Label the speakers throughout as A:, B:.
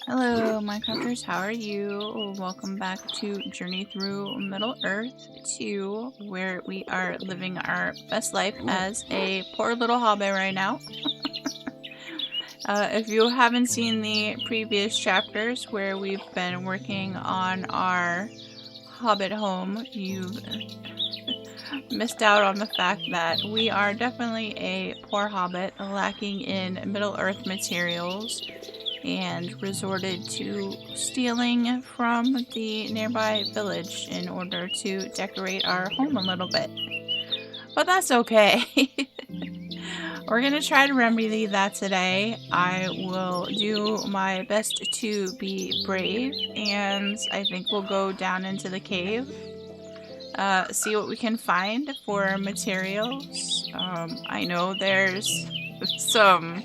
A: Hello, Minecrafters. How are you? Welcome back to Journey Through Middle Earth 2, where we are living our best life as a poor little hobbit right now. If you haven't seen the previous chapters where we've been working on our hobbit home, you've missed out on the fact that we are definitely a poor hobbit lacking in Middle Earth materials, and resorted to stealing from the nearby village in order to decorate our home a little bit. But that's okay. We're gonna try to remedy that today. I will do my best to be brave, and I think we'll go down into the cave, see what we can find for materials. I know there's some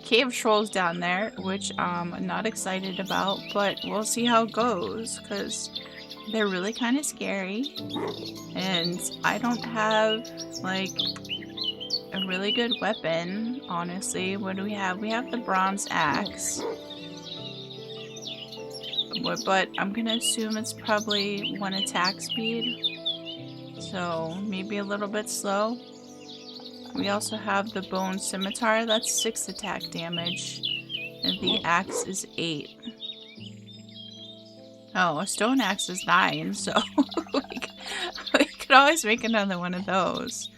A: cave trolls down there, which I'm not excited about, but we'll see how it goes, because they're really kind of scary, and I don't have, like, a really good weapon, honestly. What do we have? We have the bronze axe, but I'm gonna assume it's probably 1 attack speed, so maybe a little bit slow. We also have the bone scimitar, that's 6 attack damage, and the axe is 8. Oh, a stone axe is 9, so we could always make another one of those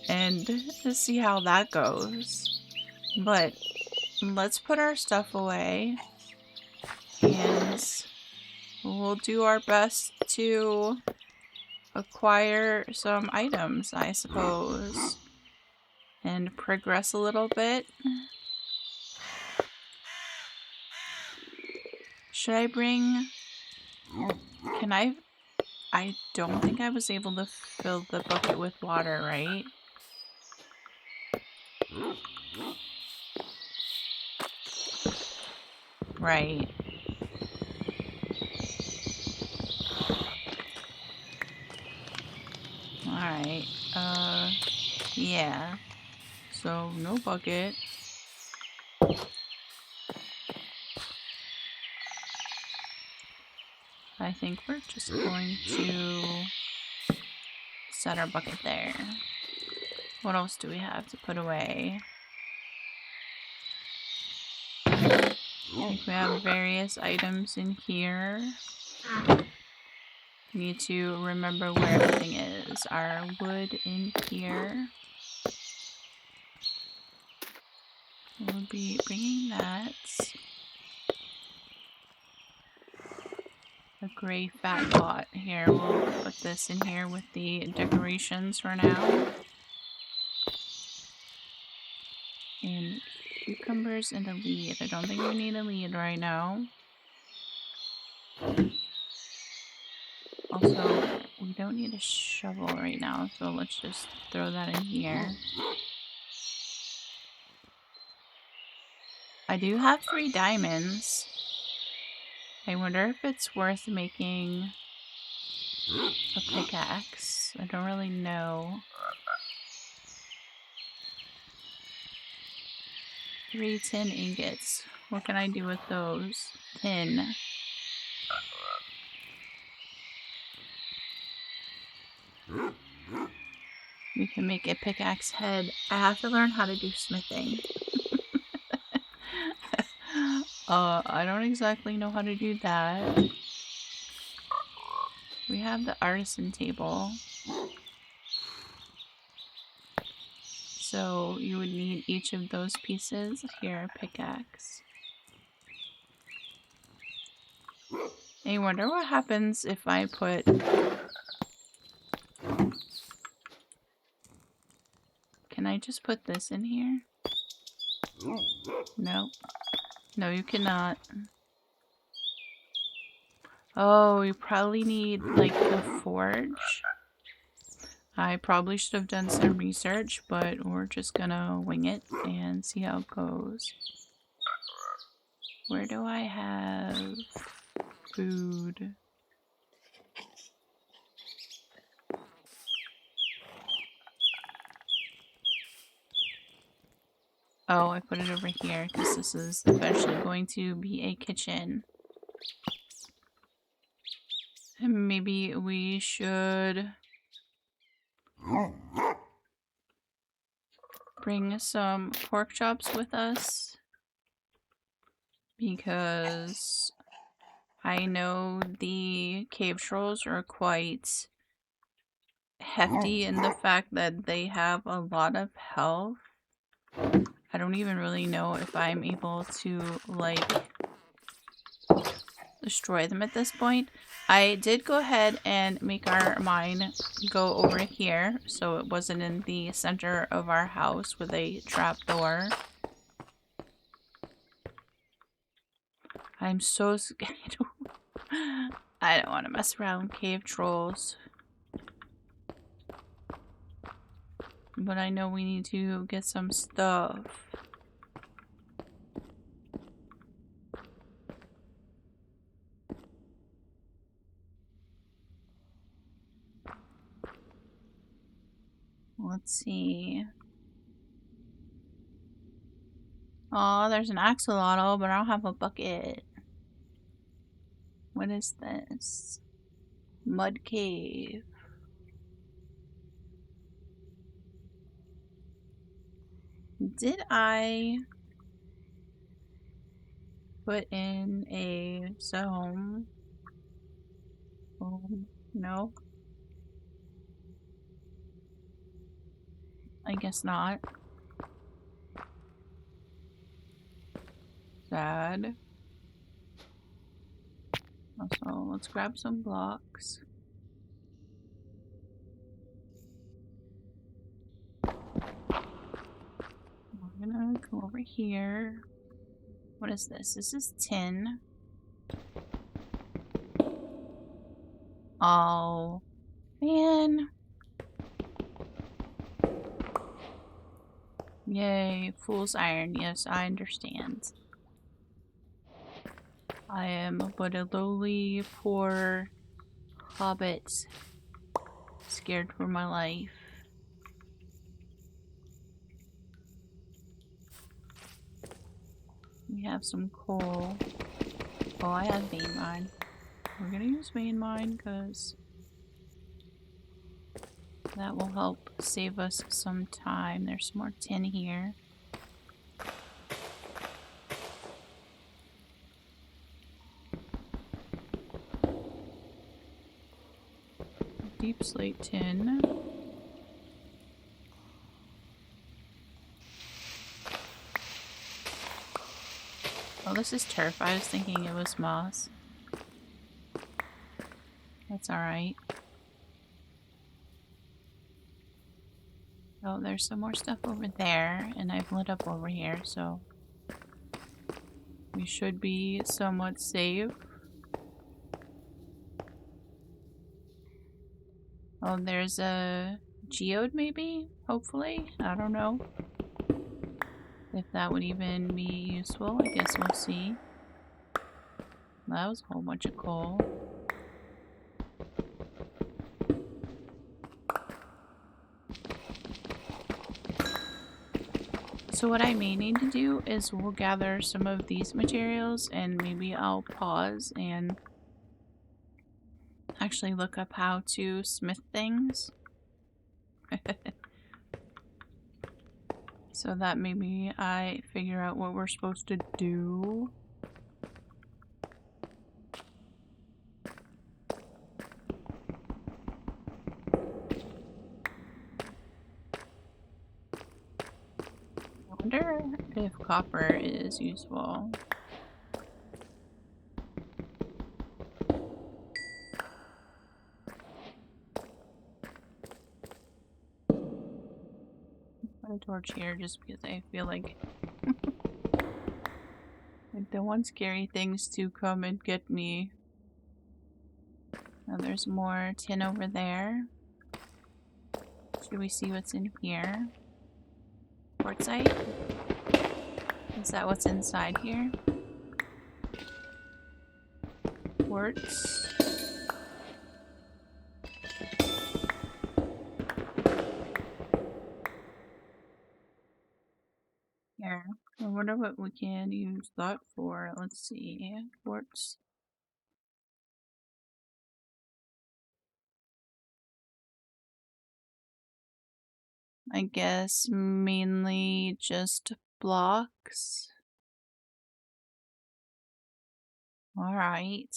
A: and just see how that goes. But let's put our stuff away, and we'll do our best to acquire some items, I suppose, and progress a little bit. Should I bring... Can I don't think I was able to fill the bucket with water, right? Right. Alright. Yeah. So, no bucket. I think we're just going to set our bucket there. What else do we have to put away? I think we have various items in here. We need to remember where everything is. Our wood in here. We'll be bringing that. A gray fat pot. Here, we'll put this in here with the decorations for now. And cucumbers and a lead. I don't think we need a lead right now. Also, we don't need a shovel right now, so let's just throw that in here. I do have 3 diamonds. I wonder if it's worth making a pickaxe. I don't really know. 3 tin ingots. What can I do with those? Tin. We can make a pickaxe head. I have to learn how to do smithing. I don't exactly know how to do that. We have the artisan table. So you would need each of those pieces. Here, a pickaxe. I wonder what happens if I put... Can I just put this in here? Nope. No, you cannot. Oh, you probably need, like, a forge. I probably should have done some research, but we're just gonna wing it and see how it goes. Where do I have food? Oh, I put it over here because this is eventually going to be a kitchen. And maybe we should bring some pork chops with us, because I know the cave trolls are quite hefty in the fact that they have a lot of health. I don't even really know if I'm able to, like, destroy them at this point. I did go ahead and make our mine go over here, so it wasn't in the center of our house with a trapdoor. I'm so scared. I don't want to mess around with cave trolls. But I know we need to get some stuff. Let's see. Oh, there's an axolotl, but I don't have a bucket. What is this? Mud cave. Did I put in a zone? No. I guess not. Sad. Also, let's grab some blocks. We're gonna go over here. What is this? This is tin. Oh, man. Yay, fool's iron. Yes, I understand. I am but a lowly, poor hobbit, scared for my life. We have some coal. Oh, I have vein mine. We're gonna use vein mine because that will help save us some time. There's some more tin here. Deep slate tin. Oh, this is turf. I was thinking it was moss. That's alright. Oh, there's some more stuff over there, and I've lit up over here, so we should be somewhat safe. Oh, there's a geode maybe? Hopefully? I don't know. If that would even be useful, I guess we'll see. That was a whole bunch of coal. So what I may need to do is we'll gather some of these materials and maybe I'll pause and actually look up how to smith things. So that maybe I figure out what we're supposed to do. I wonder if copper is useful. Put a torch here just because I feel like I don't want scary things to come and get me. Now there's more tin over there. Should we see what's in here? Quartzite? Is that what's inside here? Quartz. Here. wonder what we can use that for. Let's see. Quartz. I guess mainly just blocks. Alright.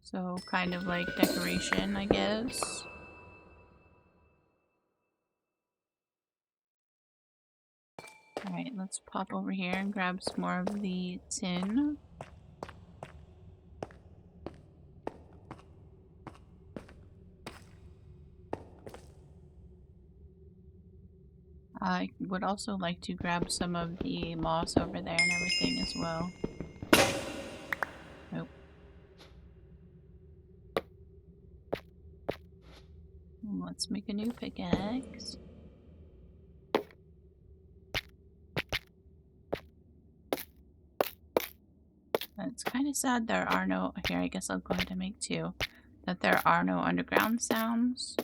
A: So kind of like decoration, I guess. Alright, let's pop over here and grab some more of the tin. I would also like to grab some of the moss over there and everything as well. Nope. Let's make a new pickaxe. It's kind of sad there are no... Here, I guess I'll go ahead and make two. That there are no underground sounds.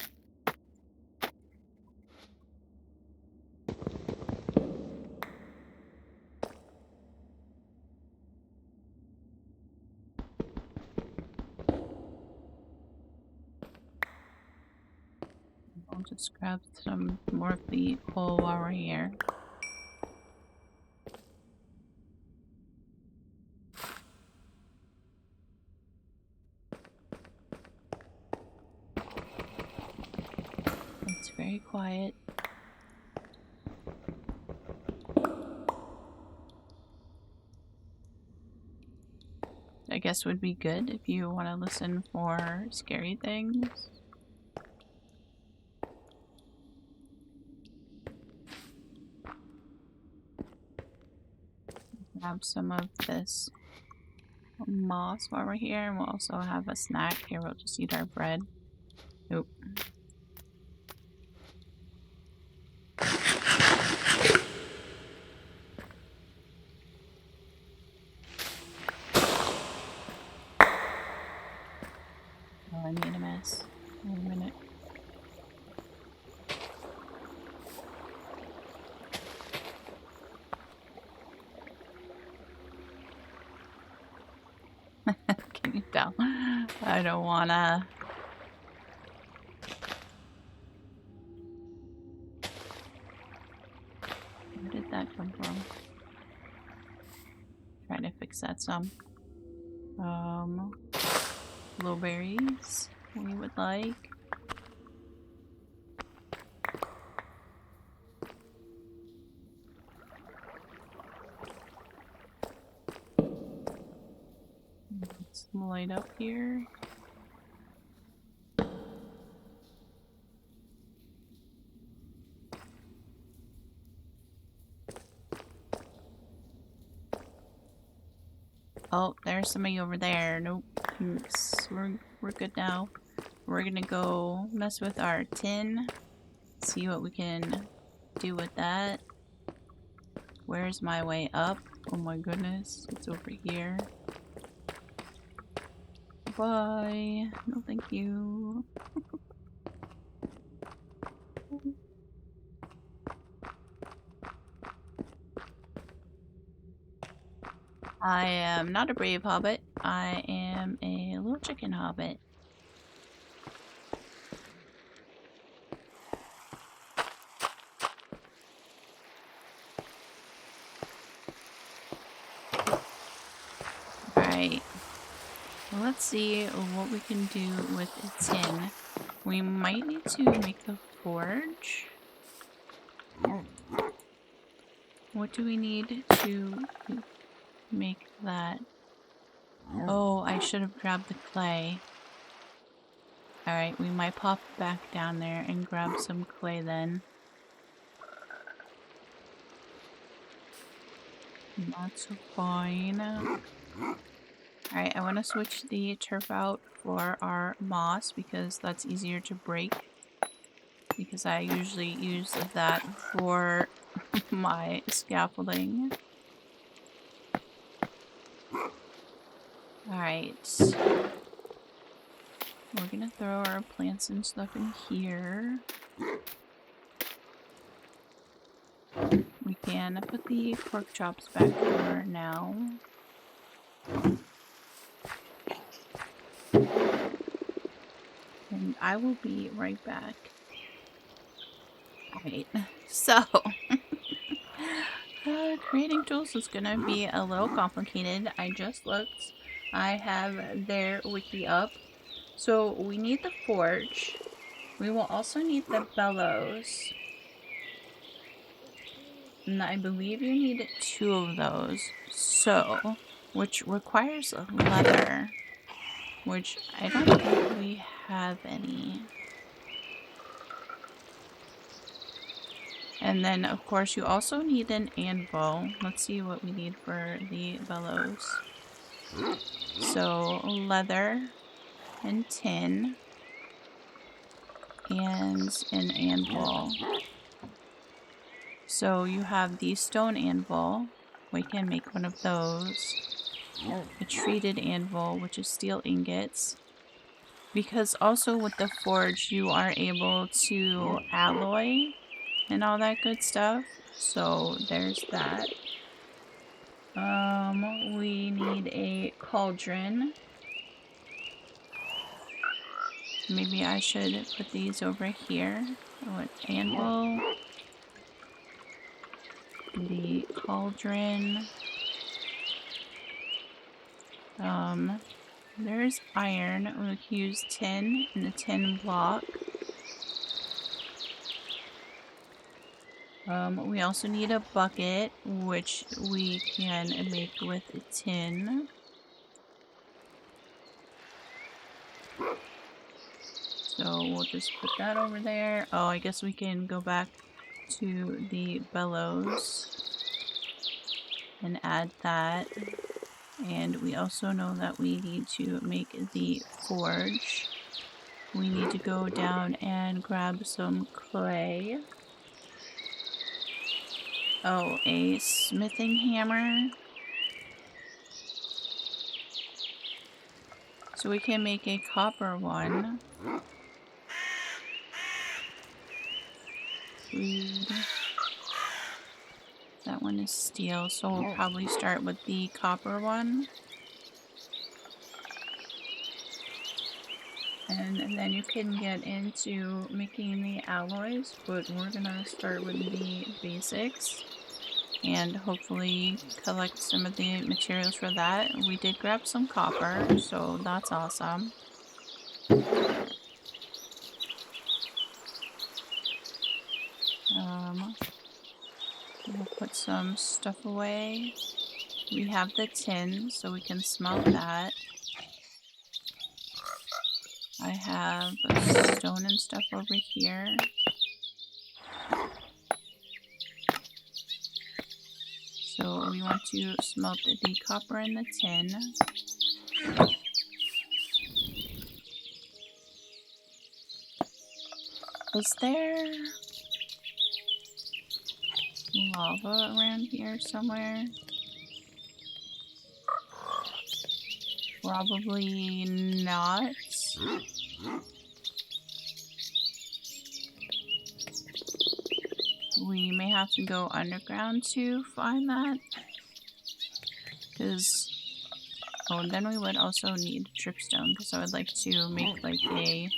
A: I'll just grab some more of the coal while we're here. It's very quiet. I guess would be good if you want to listen for scary things. Grab some of this moss while we're here, and we'll also have a snack. Here, we'll just eat our bread. Nope. Oh, I made a mess. Wait a minute. Can you tell? I don't wanna... Where did that come from? Trying to fix that some. Blueberries we would like. Let's light up here. Oh, there's somebody over there. Nope. We're good now. We're gonna go mess with our tin. See what we can do with that. Where's my way up? Oh my goodness. It's over here. Bye. No, thank you. I am not a brave hobbit. I am a little chicken hobbit. Alright. Well, let's see what we can do with tin. We might need to make a forge. What do we need to make that? Oh, I should have grabbed the clay. Alright, we might pop back down there and grab some clay then. That's fine. Alright, I want to switch the turf out for our moss because that's easier to break. Because I usually use that for my scaffolding. Alright. We're gonna throw our plants and stuff in here. can put the pork chops back for now. And I will be right back. Alright, so creating tools is gonna be a little complicated. I just looked. I have their wiki up. So we need the forge. We will also need the bellows. And I believe you need 2 of those. So, which requires leather. Which I don't think we have any. And then, of course, you also need an anvil. Let's see what we need for the bellows. So, leather and tin and an anvil. So, you have the stone anvil. We can make one of those. A treated anvil, which is steel ingots. Because also with the forge, you are able to alloy and all that good stuff. So there's that. We need a cauldron. Maybe I should put these over here. Oh, an anvil. The cauldron. There's iron. We can use tin and a tin block. We also need a bucket, which we can make with tin. So we'll just put that over there. Oh, I guess we can go back to the bellows and add that. And we also know that we need to make the forge. We need to go down and grab some clay. Oh, a smithing hammer. So we can make a copper one. Food. That one is steel, so we'll probably start with the copper one. And then you can get into making the alloys, but we're gonna start with the basics. And hopefully collect some of the materials for that. We did grab some copper, so that's awesome. We'll put some stuff away. We have the tin, so we can smelt that. I have stone and stuff over here. So we want to smelt the copper and the tin. Is there lava around here somewhere? Probably not. We may have to go underground to find that. Because, oh, and then we would also need dripstone because I would like to make like a...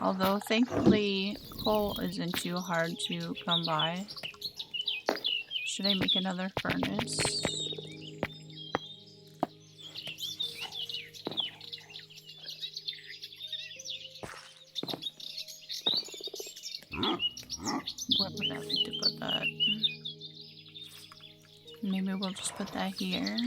A: Although thankfully coal isn't too hard to come by. Should I make another furnace? Where would I like to put that? Maybe we'll just put that here.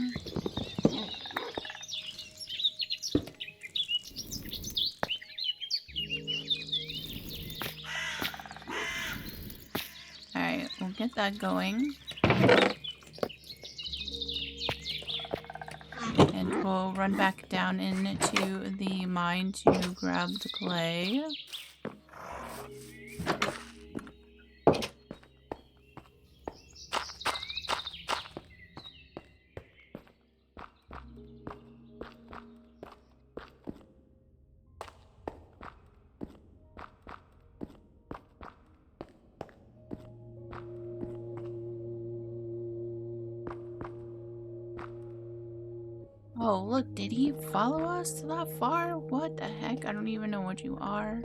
A: Alright, we'll get that going. And we'll run back down into the mine to grab the clay. Oh, look, did he follow us that far? What the heck? I don't even know what you are.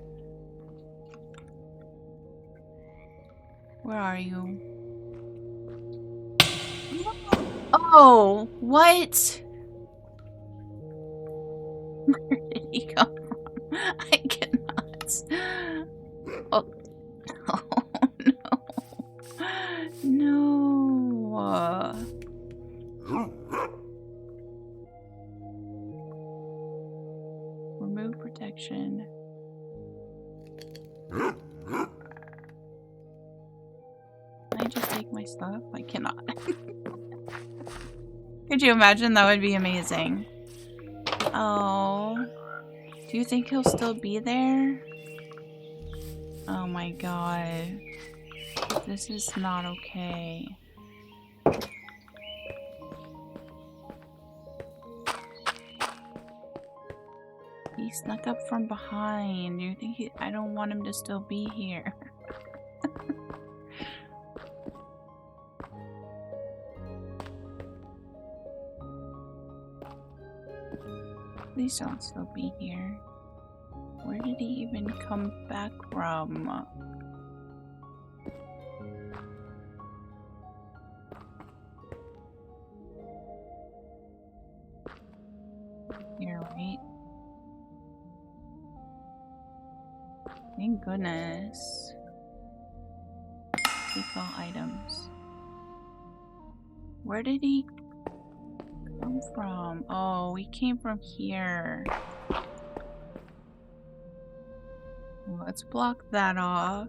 A: Where are you? Oh, what? Where did he come from? I cannot. Oh, oh no. No. Remove protection. Can I just take my stuff? I cannot. Could you imagine? That would be amazing. Oh. Do you think he'll still be there? Oh my god. This is not okay. He snuck up from behind. Do you think he— I don't want him to still be here. Please don't still be here. Where did he even come back from? Here, right? Thank goodness. Take all items. Where did he come from? Oh, we came from here. Let's block that off.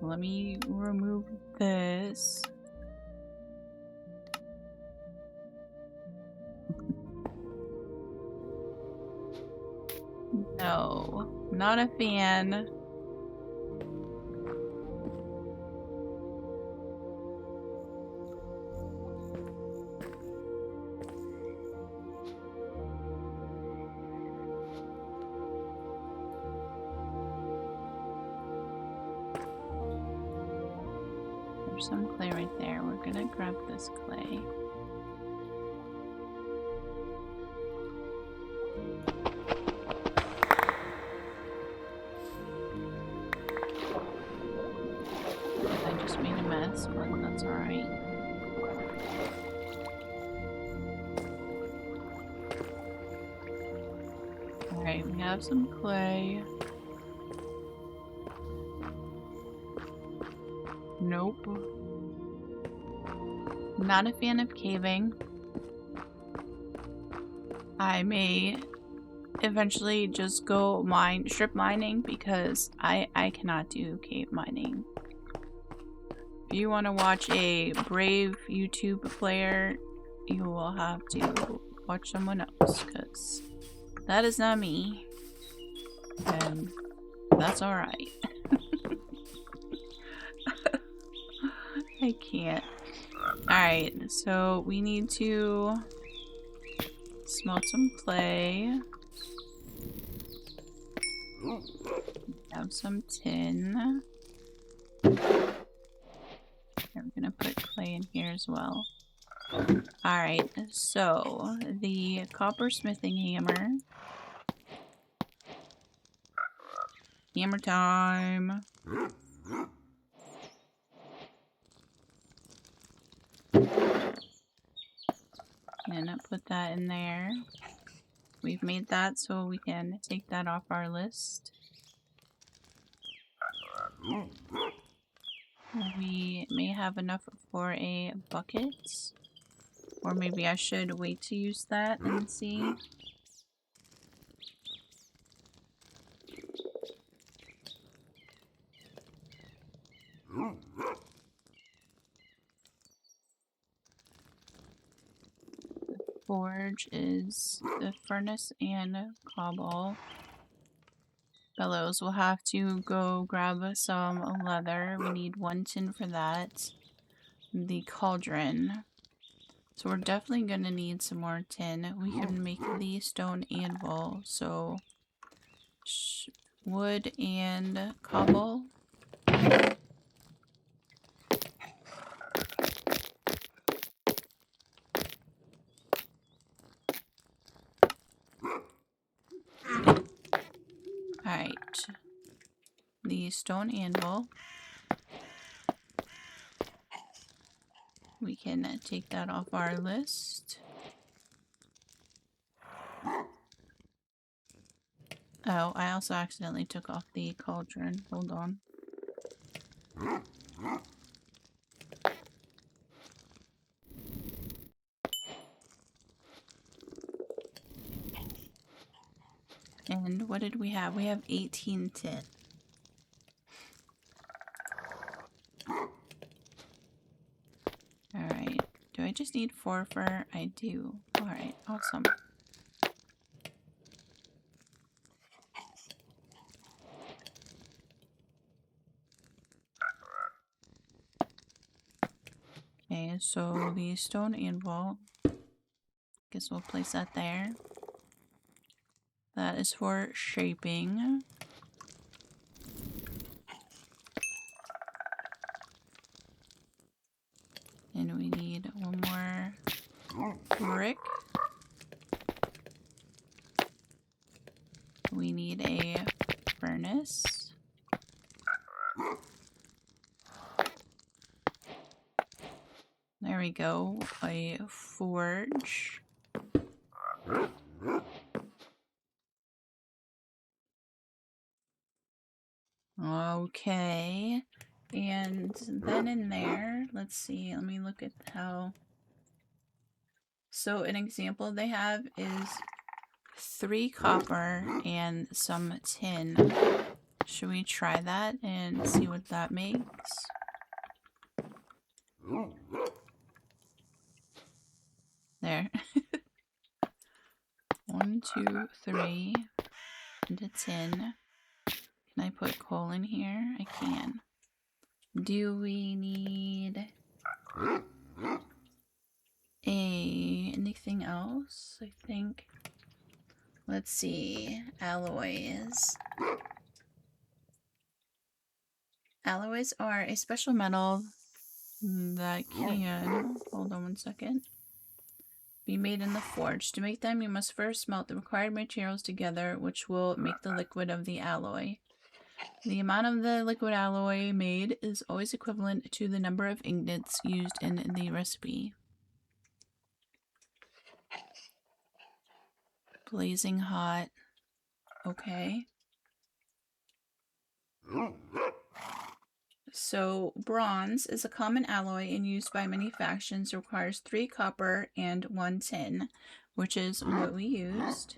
A: Let me remove this. No, not a fan. There's some clay right there. We're gonna grab this clay. I just made a mess, but that's alright. Alright, we have some clay. Nope. Not a fan of caving. I may eventually just go strip mining because I cannot do cave mining. If you want to watch a brave YouTube player, you will have to watch someone else because that is not me. And that's alright. I can't. Alright, so we need to smelt some clay. Have some tin. I'm gonna put clay in here as well. Alright, so the copper smithing hammer. Hammer time. Gonna put that in there. We've made that so we can take that off our list. We may have enough for a bucket. Or maybe I should wait to use that and see. Forge is the furnace and cobble. Bellows will have to go grab some leather. We need 1 tin for that. The cauldron. So we're definitely gonna need some more tin. We can make the stone anvil. So wood and cobble. the stone anvil. We can take that off our list. Oh, I also accidentally took off the cauldron. Hold on. And what did we have? We have 18 tin. Alright. Do I just need 4 fur? I do. Alright, awesome. Okay, so the stone anvil. Guess we'll place that there. That is for shaping. And we need one more brick. We need a furnace. There we go. A forge. Okay. And then in there, let's see, let me look at how. So an example they have is 3 copper and some tin. Should we try that and see what that makes? There. 1, 2, 3, and a tin. Can I put coal in here? I can. Do we need anything else? I think. Let's see. Alloys. Alloys are a special metal that can, hold on one second, be made in the forge. To make them, you must first melt the required materials together, which will make the liquid of the alloy. The amount of the liquid alloy made is always equivalent to the number of ingots used in the recipe. Blazing hot. Okay. So, bronze is a common alloy and used by many factions. It requires 3 copper and 1 tin, which is what we used.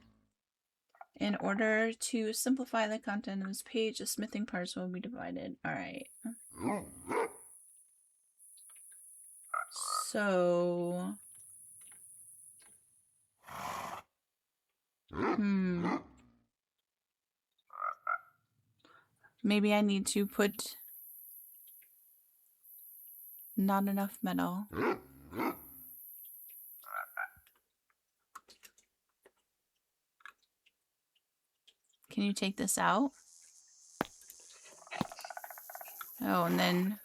A: In order to simplify the content of this page, the smithing parts will be divided. Alright. So... Maybe I need to put not enough metal. Can you take this out? Oh, and then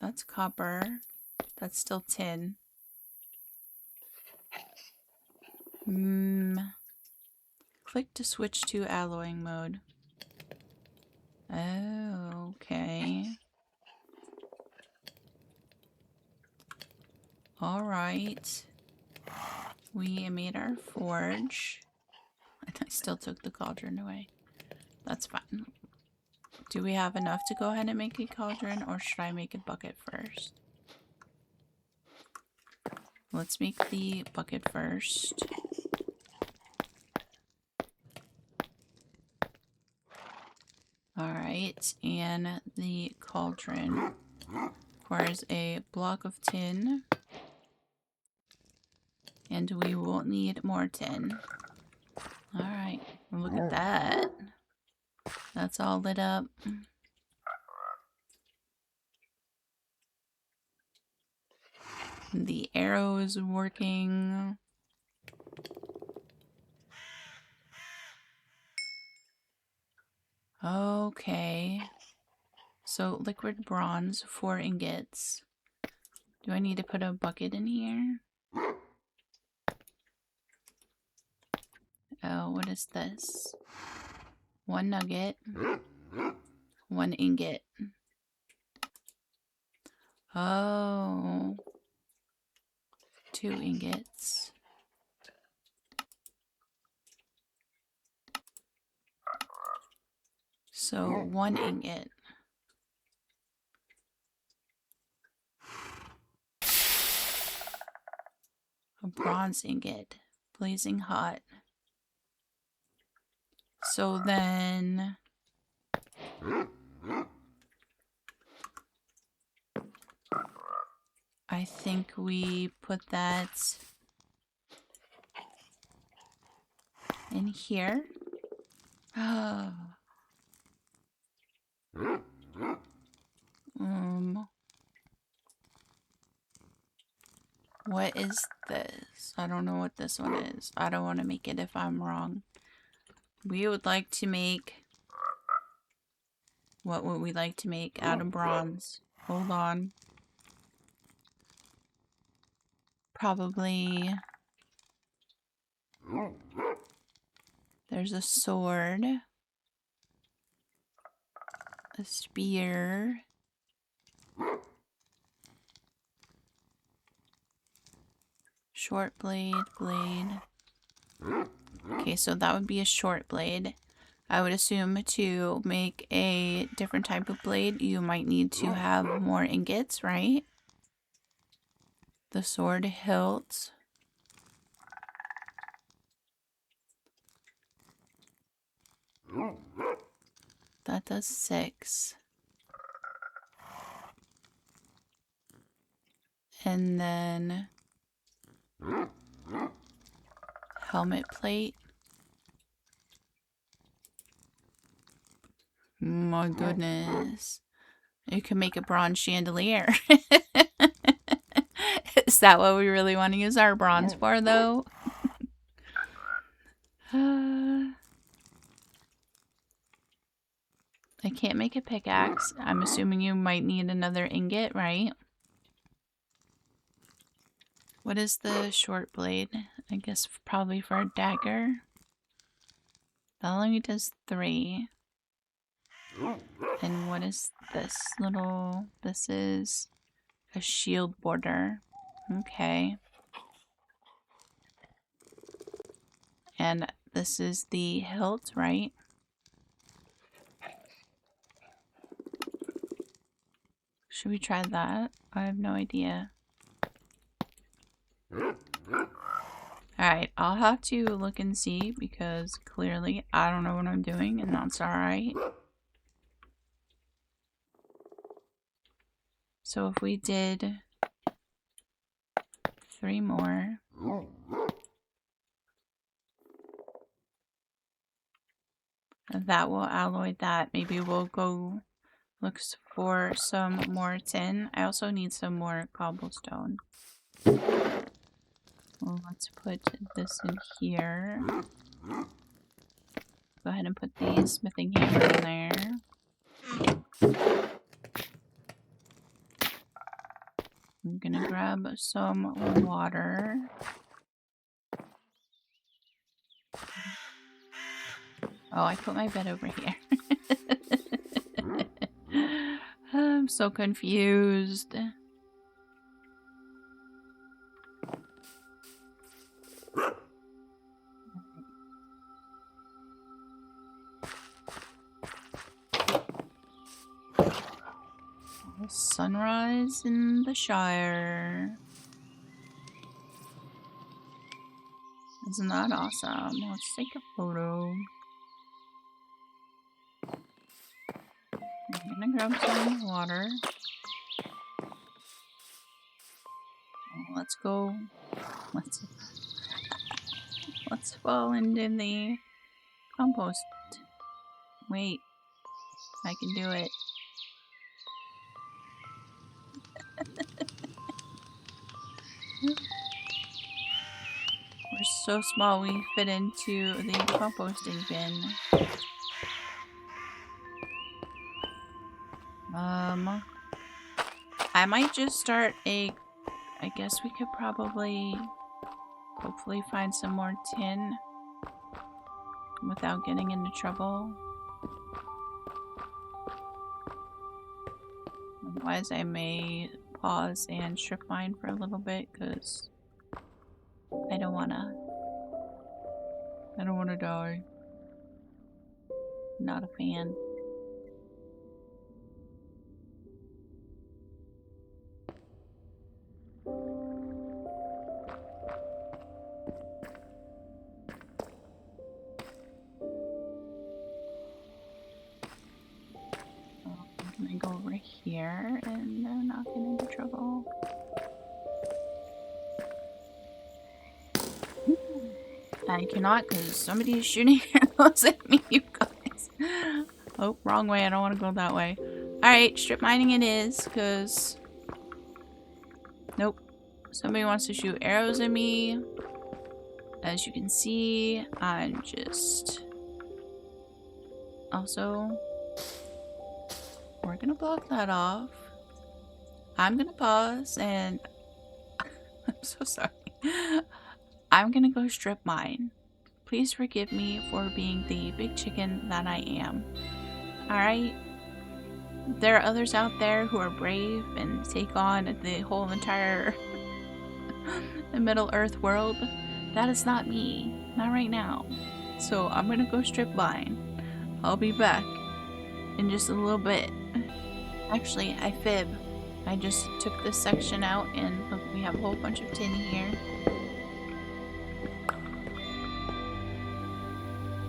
A: that's copper. That's still tin. Click to switch to alloying mode. Oh, okay. Alright. We made our forge. And I still took the cauldron away. That's fine. Do we have enough to go ahead and make a cauldron, or should I make a bucket first? Let's make the bucket first. Alright, and the cauldron requires a block of tin. And we will need more tin. Alright, look at that. That's all lit up. The arrow is working. Okay. So liquid bronze, 4 ingots. Do I need to put a bucket in here? Oh, what is this? 1 nugget. 1 ingot. Oh. 2 ingots. So 1 ingot. A bronze ingot. Blazing hot. So then... I think we put that in here. What is this? I don't know what this one is. I don't want to make it if I'm wrong. We would like to make... What would we like to make out of bronze? Hold on. Probably... There's a sword. A spear. Short blade, blade. Okay, so that would be a short blade. I would assume to make a different type of blade, you might need to have more ingots, right? The sword hilt. That does 6. And then helmet plate. My goodness. You can make a bronze chandelier. Is that what we really want to use our bronze for, though? I can't make a pickaxe. I'm assuming you might need another ingot, right? What is the short blade? I guess probably for a dagger. That only does 3. And what is this little... This is a shield border. Okay. And this is the hilt, right? Should we try that? I have no idea. Alright, I'll have to look and see because clearly I don't know what I'm doing and that's alright. So if we did 3 more. That will alloy that. Maybe we'll go look for some more tin. I also need some more cobblestone. Well, let's put this in here. Go ahead and put the smithing hammer in there. I'm gonna grab some water. Oh, I put my bed over here. I'm so confused. Sunrise in the Shire. Isn't that awesome? Let's take a photo. I'm gonna grab some water. Let's go. Let's fall into the compost. Wait. I can do it. We're so small we fit into the composting bin. I might just start a... I guess we could probably hopefully find some more tin without getting into trouble. Otherwise, I may pause and strip mine for a little bit because I don't wanna die. Not a fan. I'm gonna go over here and not get into trouble. I cannot because somebody is shooting arrows at me, you guys. Oh, wrong way. I don't want to go that way. Alright, strip mining it is because... Nope. Somebody wants to shoot arrows at me. As you can see, I'm just... Also... We're gonna block that off. I'm gonna pause and... I'm so sorry. I'm gonna go strip mine. Please forgive me for being the big chicken that I am. Alright? There are others out there who are brave and take on the whole entire the Middle Earth world. That is not me. Not right now. So I'm gonna go strip mine. I'll be back in just a little bit. Actually, I fib. I just took this section out and look, we have a whole bunch of tin here.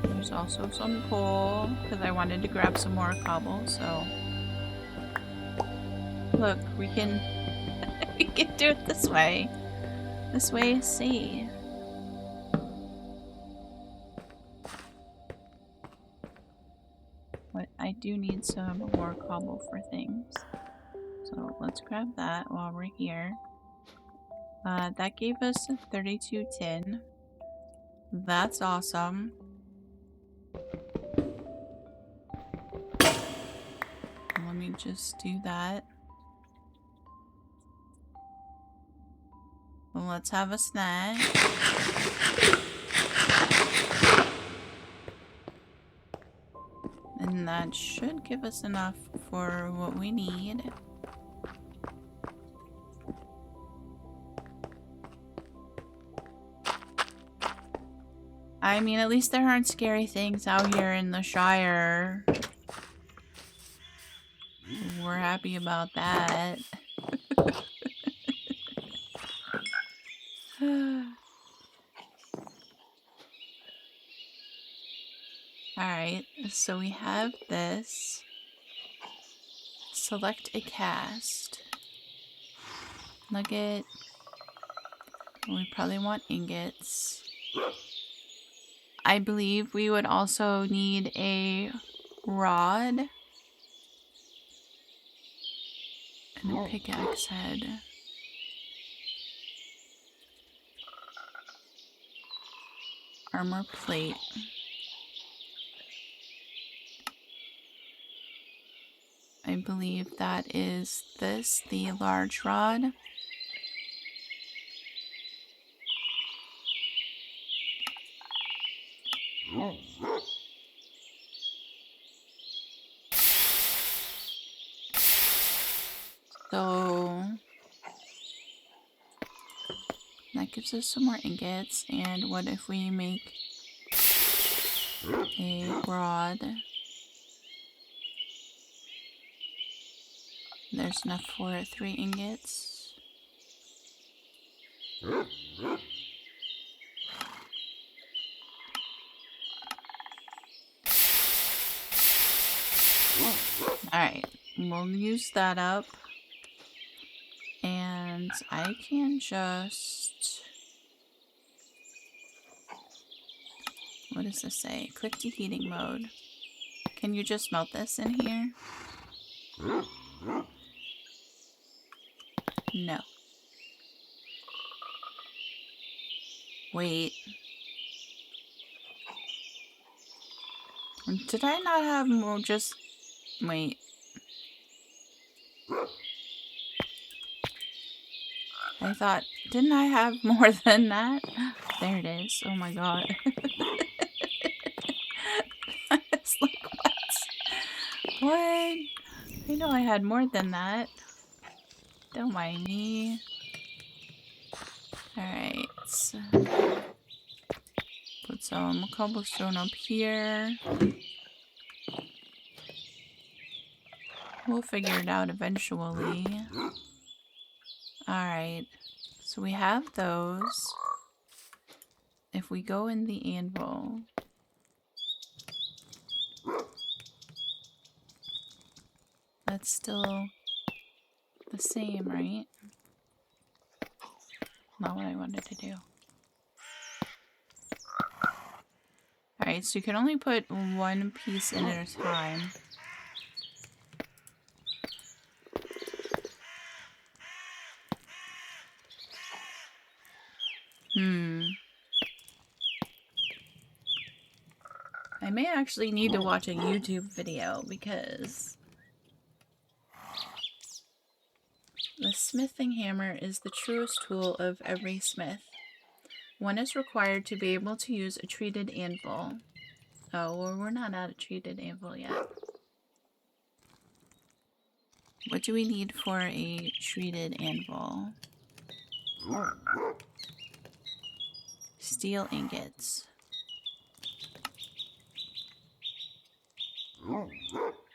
A: There's also some coal because I wanted to grab some more cobble, so look, we can we can do it this way. This way is safe. But I do need some more cobble for things. So let's grab that while we're here. That gave us 32 tin. That's awesome. Let me just do that. Well, let's have a snack. And that should give us enough for what we need. I mean, at least there aren't scary things out here in the Shire. We're happy about that. Alright, so we have this. Select a cast. Nugget. We probably want ingots. I believe we would also need a rod. And a pickaxe head. Armor plate. I believe that is this, the large rod. So that gives us some more ingots. And what if we make a rod? There's enough for 3 ingots. Alright, we'll use that up. And I can just... What does this say? Click to heating mode. Can you just melt this in here? No. Wait. Did I not have more? Just... Wait. I thought... Didn't I have more than that? There it is. Oh my god. I was like, what? I know I had more than that. Don't mind me. Alright. Put some cobblestone up here. We'll figure it out eventually. Alright. So we have those. If we go in the anvil... That's still the same, right? Not what I wanted to do. Alright, so you can only put one piece in at a time. I may actually need to watch a YouTube video because the smithing hammer is the truest tool of every smith. One is required to be able to use a treated anvil. Oh, well, we're not at a treated anvil yet. What do we need for a treated anvil? Steel ingots.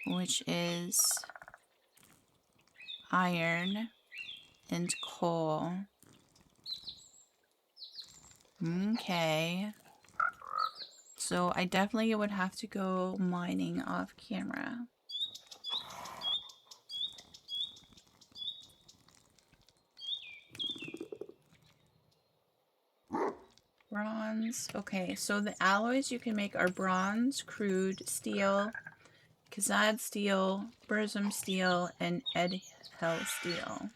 A: Which is iron and coal. Okay. So I definitely would have to go mining off camera. Bronze. Okay, so the alloys you can make are bronze, crude, steel, Kazad steel, Burzum steel, and Edhel steel.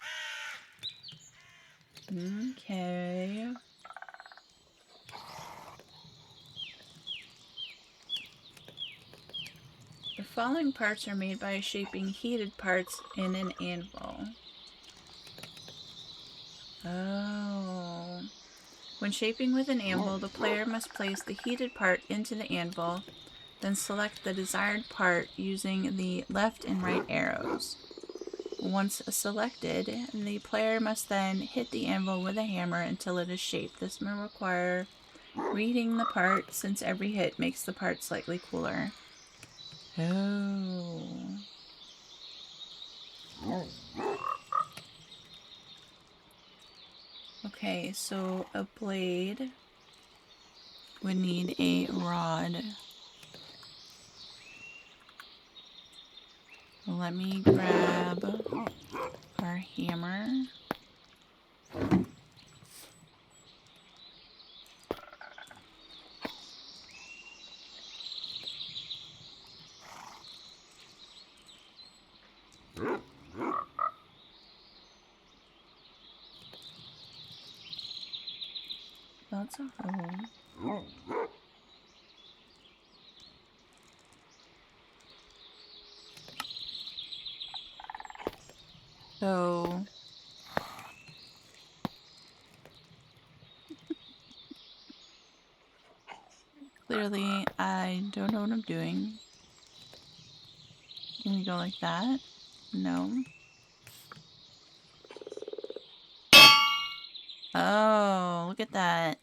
A: Okay. The following parts are made by shaping heated parts in an anvil. Oh. When shaping with an anvil, the player must place the heated part into the anvil, then select the desired part using the left and right arrows. Once selected, the player must then hit the anvil with a hammer until it is shaped. This may require reheating the part, since every hit makes the part slightly cooler. Oh. Okay, so a blade would need a rod. Let me grab our hammer. That's a hole. So clearly I don't know what I'm doing. Can we go like that? No. Oh, look at that.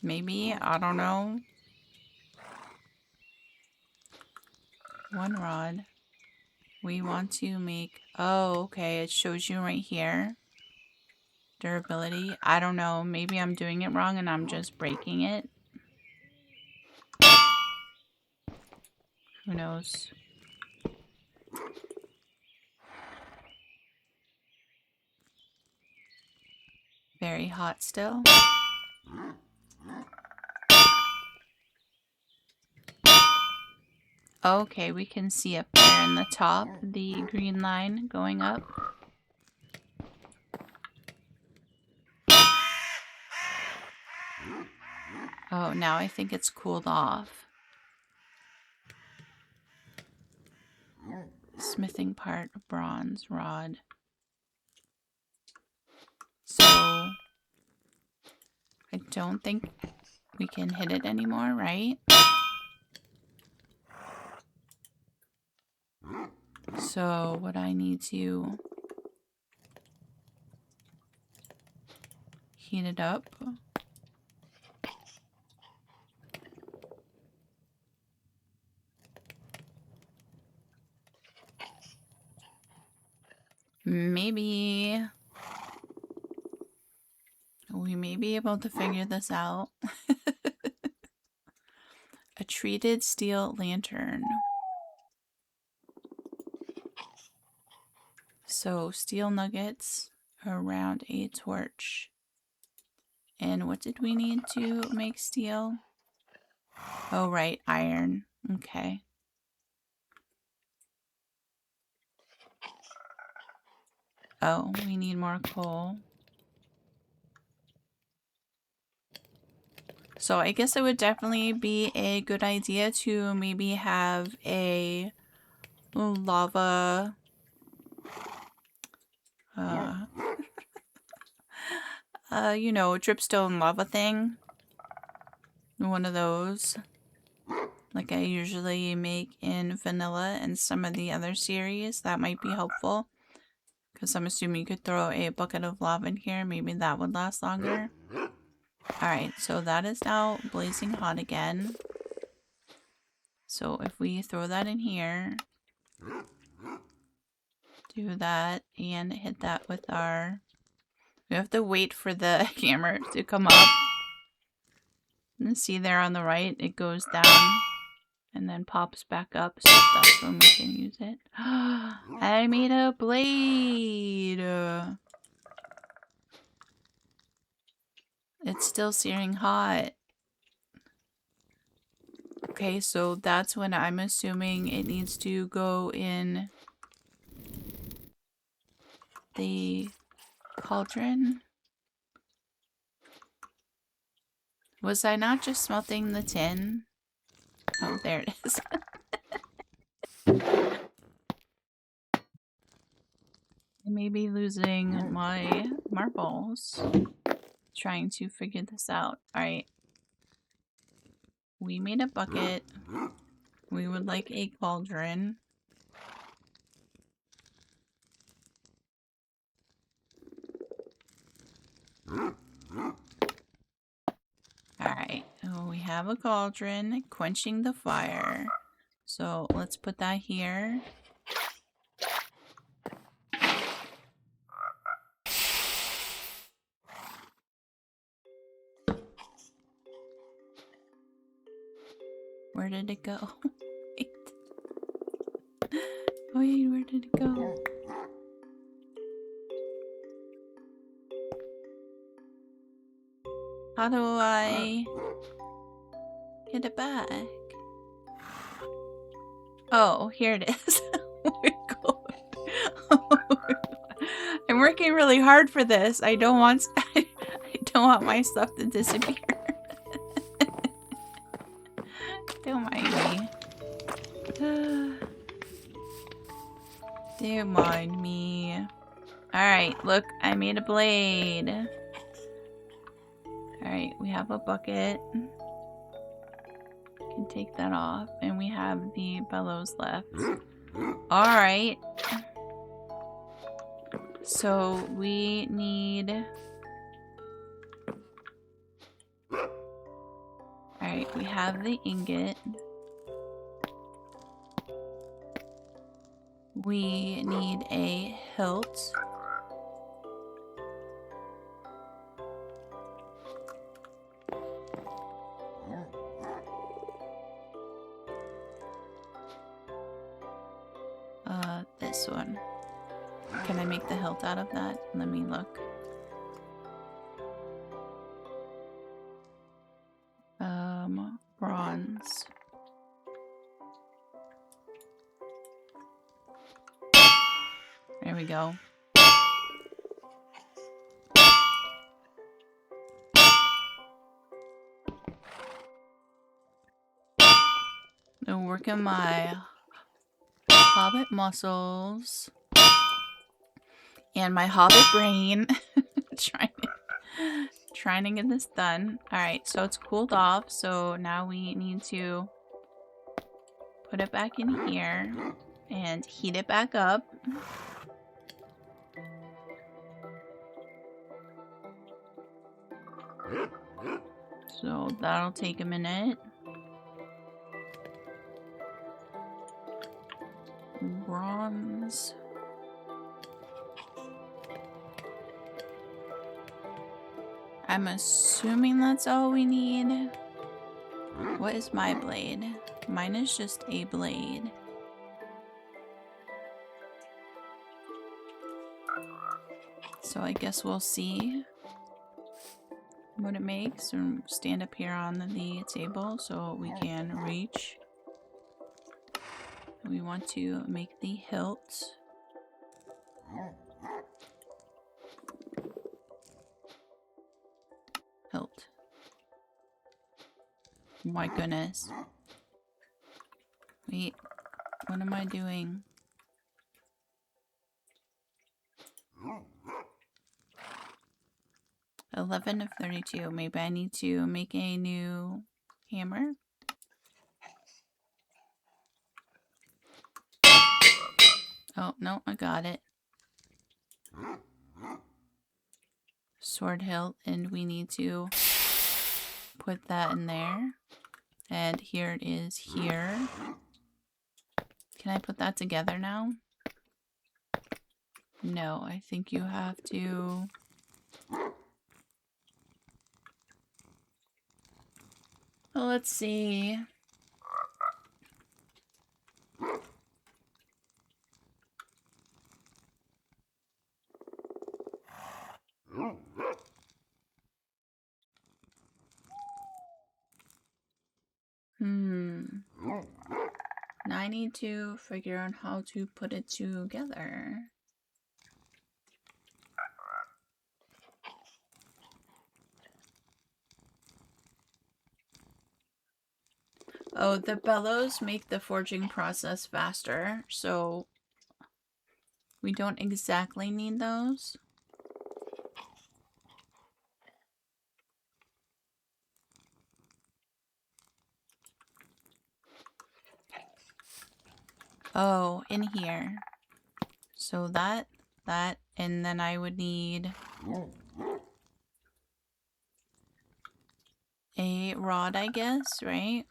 A: Maybe, I don't know. One rod. We want to make... Oh, okay, it shows you right here. Durability. I don't know. Maybe I'm doing it wrong and I'm just breaking it. Who knows? Very hot still. Okay, we can see up there in the top, the green line going up. Oh, now I think it's cooled off. Smithing part, bronze rod. So, I don't think we can hit it anymore, right? So, what I need to heat it up. Maybe we may be able to figure this out. A treated steel lantern. So steel nuggets around a torch. And what did we need to make steel? Oh, right, iron. Okay. Oh, we need more coal. So I guess it would definitely be a good idea to maybe have a lava you know, dripstone lava thing. One of those. Like I usually make in vanilla and some of the other series. That might be helpful. Because I'm assuming you could throw a bucket of lava in here. Maybe that would last longer. Alright, so that is now blazing hot again. So if we throw that in here, do that, and hit that with our... We have to wait for the camera to come up. And see there on the right, it goes down and then pops back up. So that's when we can use it. I made a blade! It's still searing hot. Okay, so that's when I'm assuming it needs to go in the cauldron. Was I not just smelting the tin? Oh, there it is. I may be losing my marbles trying to figure this out. Alright. We made a bucket. We would like a cauldron. Alright, so we have a cauldron quenching the fire. So let's put that here. Where did it go? Wait. Wait, where did it go? How do I get it back? Oh, here it is. Oh my god. Oh my god. I'm working really hard for this. I don't want my stuff to disappear. Don't mind me. Don't mind me. Alright, look, I made a blade. Alright, we have a bucket. Can take that off. And we have the bellows left. Alright. So we need... Alright, we have the ingot. We need a hilt. This one. Can I make the hilt out of that? Let me look. Bronze. There we go. I'm working my hobbit muscles and my hobbit brain. trying to get this done. Alright, so it's cooled off, so now we need to put it back in here and heat it back up. So that'll take a minute. Bronze. I'm assuming that's all we need. What is my blade? Mine is just a blade. So I guess we'll see what it makes and stand up here on the table so we can reach. We want to make the hilt. Hilt. My goodness. Wait, what am I doing? $11 of 32. Maybe I need to make a new hammer. Oh, no, I got it. Sword hilt, and we need to put that in there. And here it is here. Can I put that together now? No, I think you have to... Well, let's see. Now I need to figure out how to put it together. Oh, the bellows make the forging process faster, so we don't exactly need those. Oh, in here. So that, and then I would need a rod, I guess, right?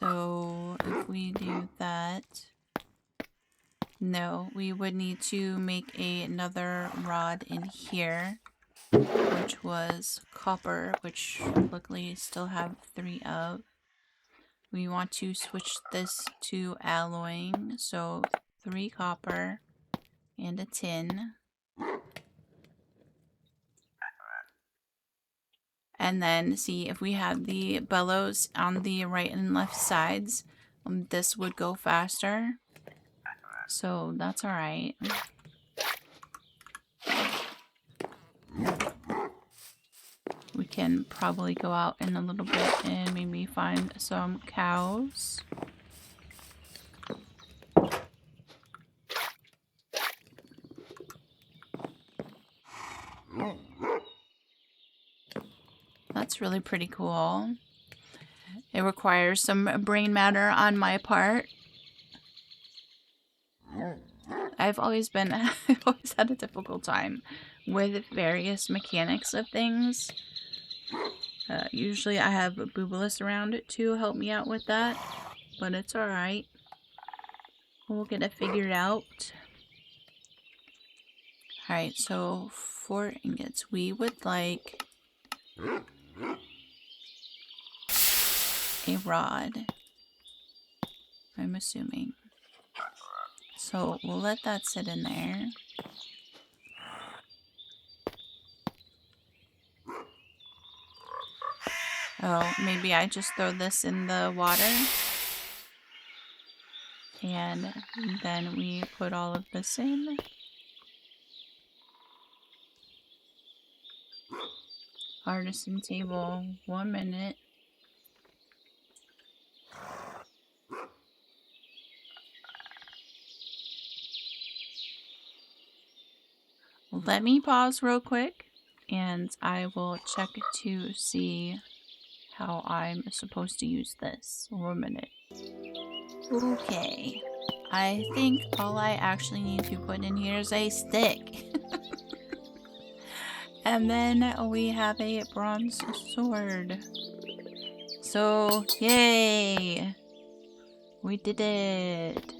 A: So if we do that, no, we would need to make another rod in here, which was copper, which luckily I still have 3 of. We want to switch this to alloying, so 3 copper and a tin. And then see if we have the bellows on the right and left sides, this would go faster. So that's alright. We can probably go out in a little bit and maybe find some cows. That's really pretty cool. It requires some brain matter on my part. I've always had a difficult time with various mechanics of things. Usually I have Boobalus around to help me out with that, but it's alright. We'll get it figured out. Alright, so 4 ingots. We would like a rod, I'm assuming. So we'll let that sit in there. Oh, maybe I just throw this in the water. And then we put all of this in. Artisan table, 1 minute. Let me pause real quick and I will check to see how I'm supposed to use this. 1 minute. Okay. I think all I actually need to put in here is a stick. And then we have a bronze sword. So, yay! We did it!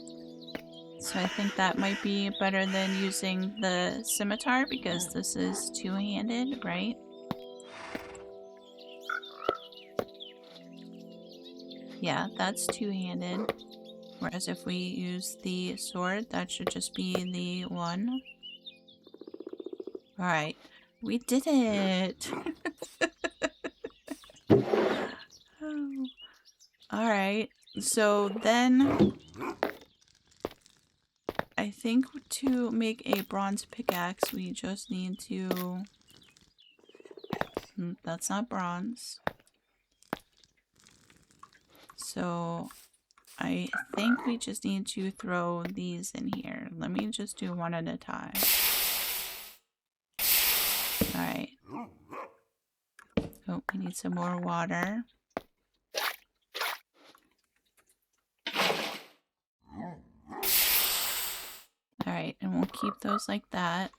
A: So I think that might be better than using the scimitar because this is two-handed, right? Yeah, that's two-handed. Whereas if we use the sword, that should just be the one. Alright, we did it! Oh. Alright, so then I think to make a bronze pickaxe, we just need to... That's not bronze. So I think we just need to throw these in here. Let me just do one at a time. Alright. Oh, we need some more water. Alright, and we'll keep those like that.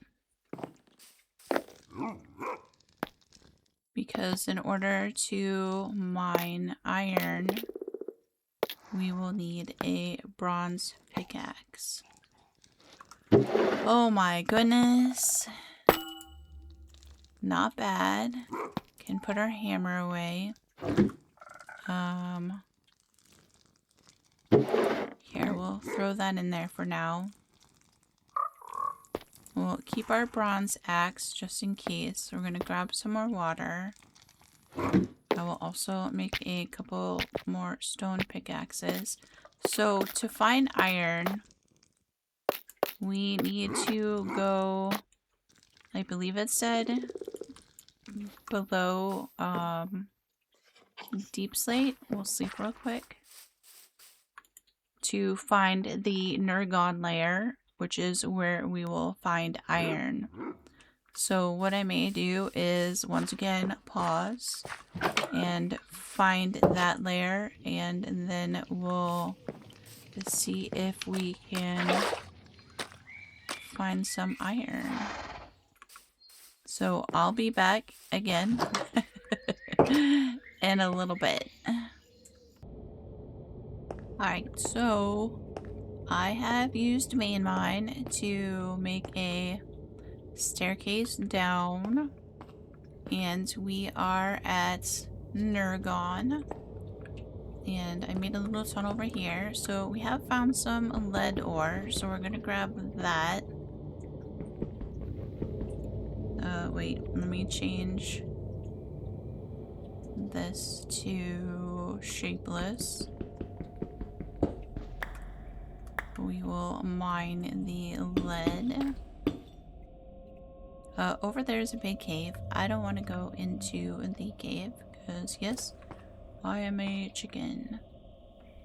A: Because in order to mine iron, we will need a bronze pickaxe. Oh my goodness. Not bad. Can put our hammer away. Here, we'll throw that in there for now. We'll keep our bronze axe just in case. We're gonna grab some more water. I will also make a couple more stone pickaxes. So to find iron, we need to go, I believe it said, below deep slate. We'll sleep real quick. To find the Nurgon layer, which is where we will find iron. So what I may do is once again pause and find that layer, and then we'll see if we can find some iron. So I'll be back again in a little bit. Alright, so I have used main mine to make a staircase down, and we are at Nurgon, and I made a little tunnel over here. So we have found some lead ore, so we're gonna grab that. Wait, let me change this to shapeless. We will mine the lead. Over there is a big cave. I don't want to go into the cave because, yes, I am a chicken.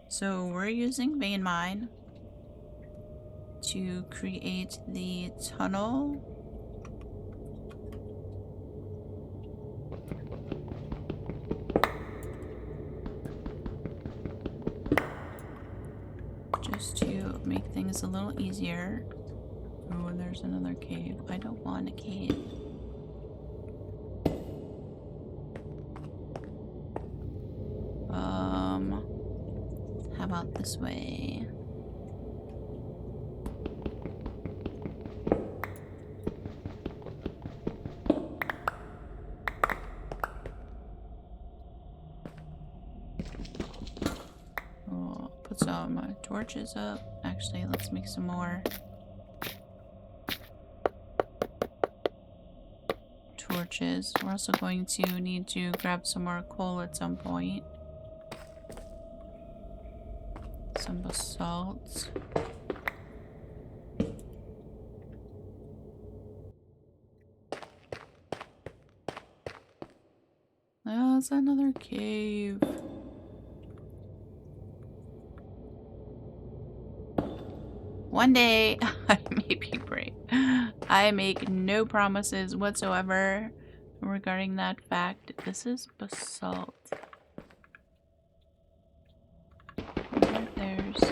A: So we're using vein mine to create the tunnel. Just to make things a little easier. Oh, and there's another cave. I don't want a cave. How about this way? Oh, put some torches up. Actually, let's make some more torches. We're also going to need to grab some more coal at some point. Some basalt. Oh, it's another cave. One day, I may be brave. I make no promises whatsoever regarding that fact. This is basalt. There's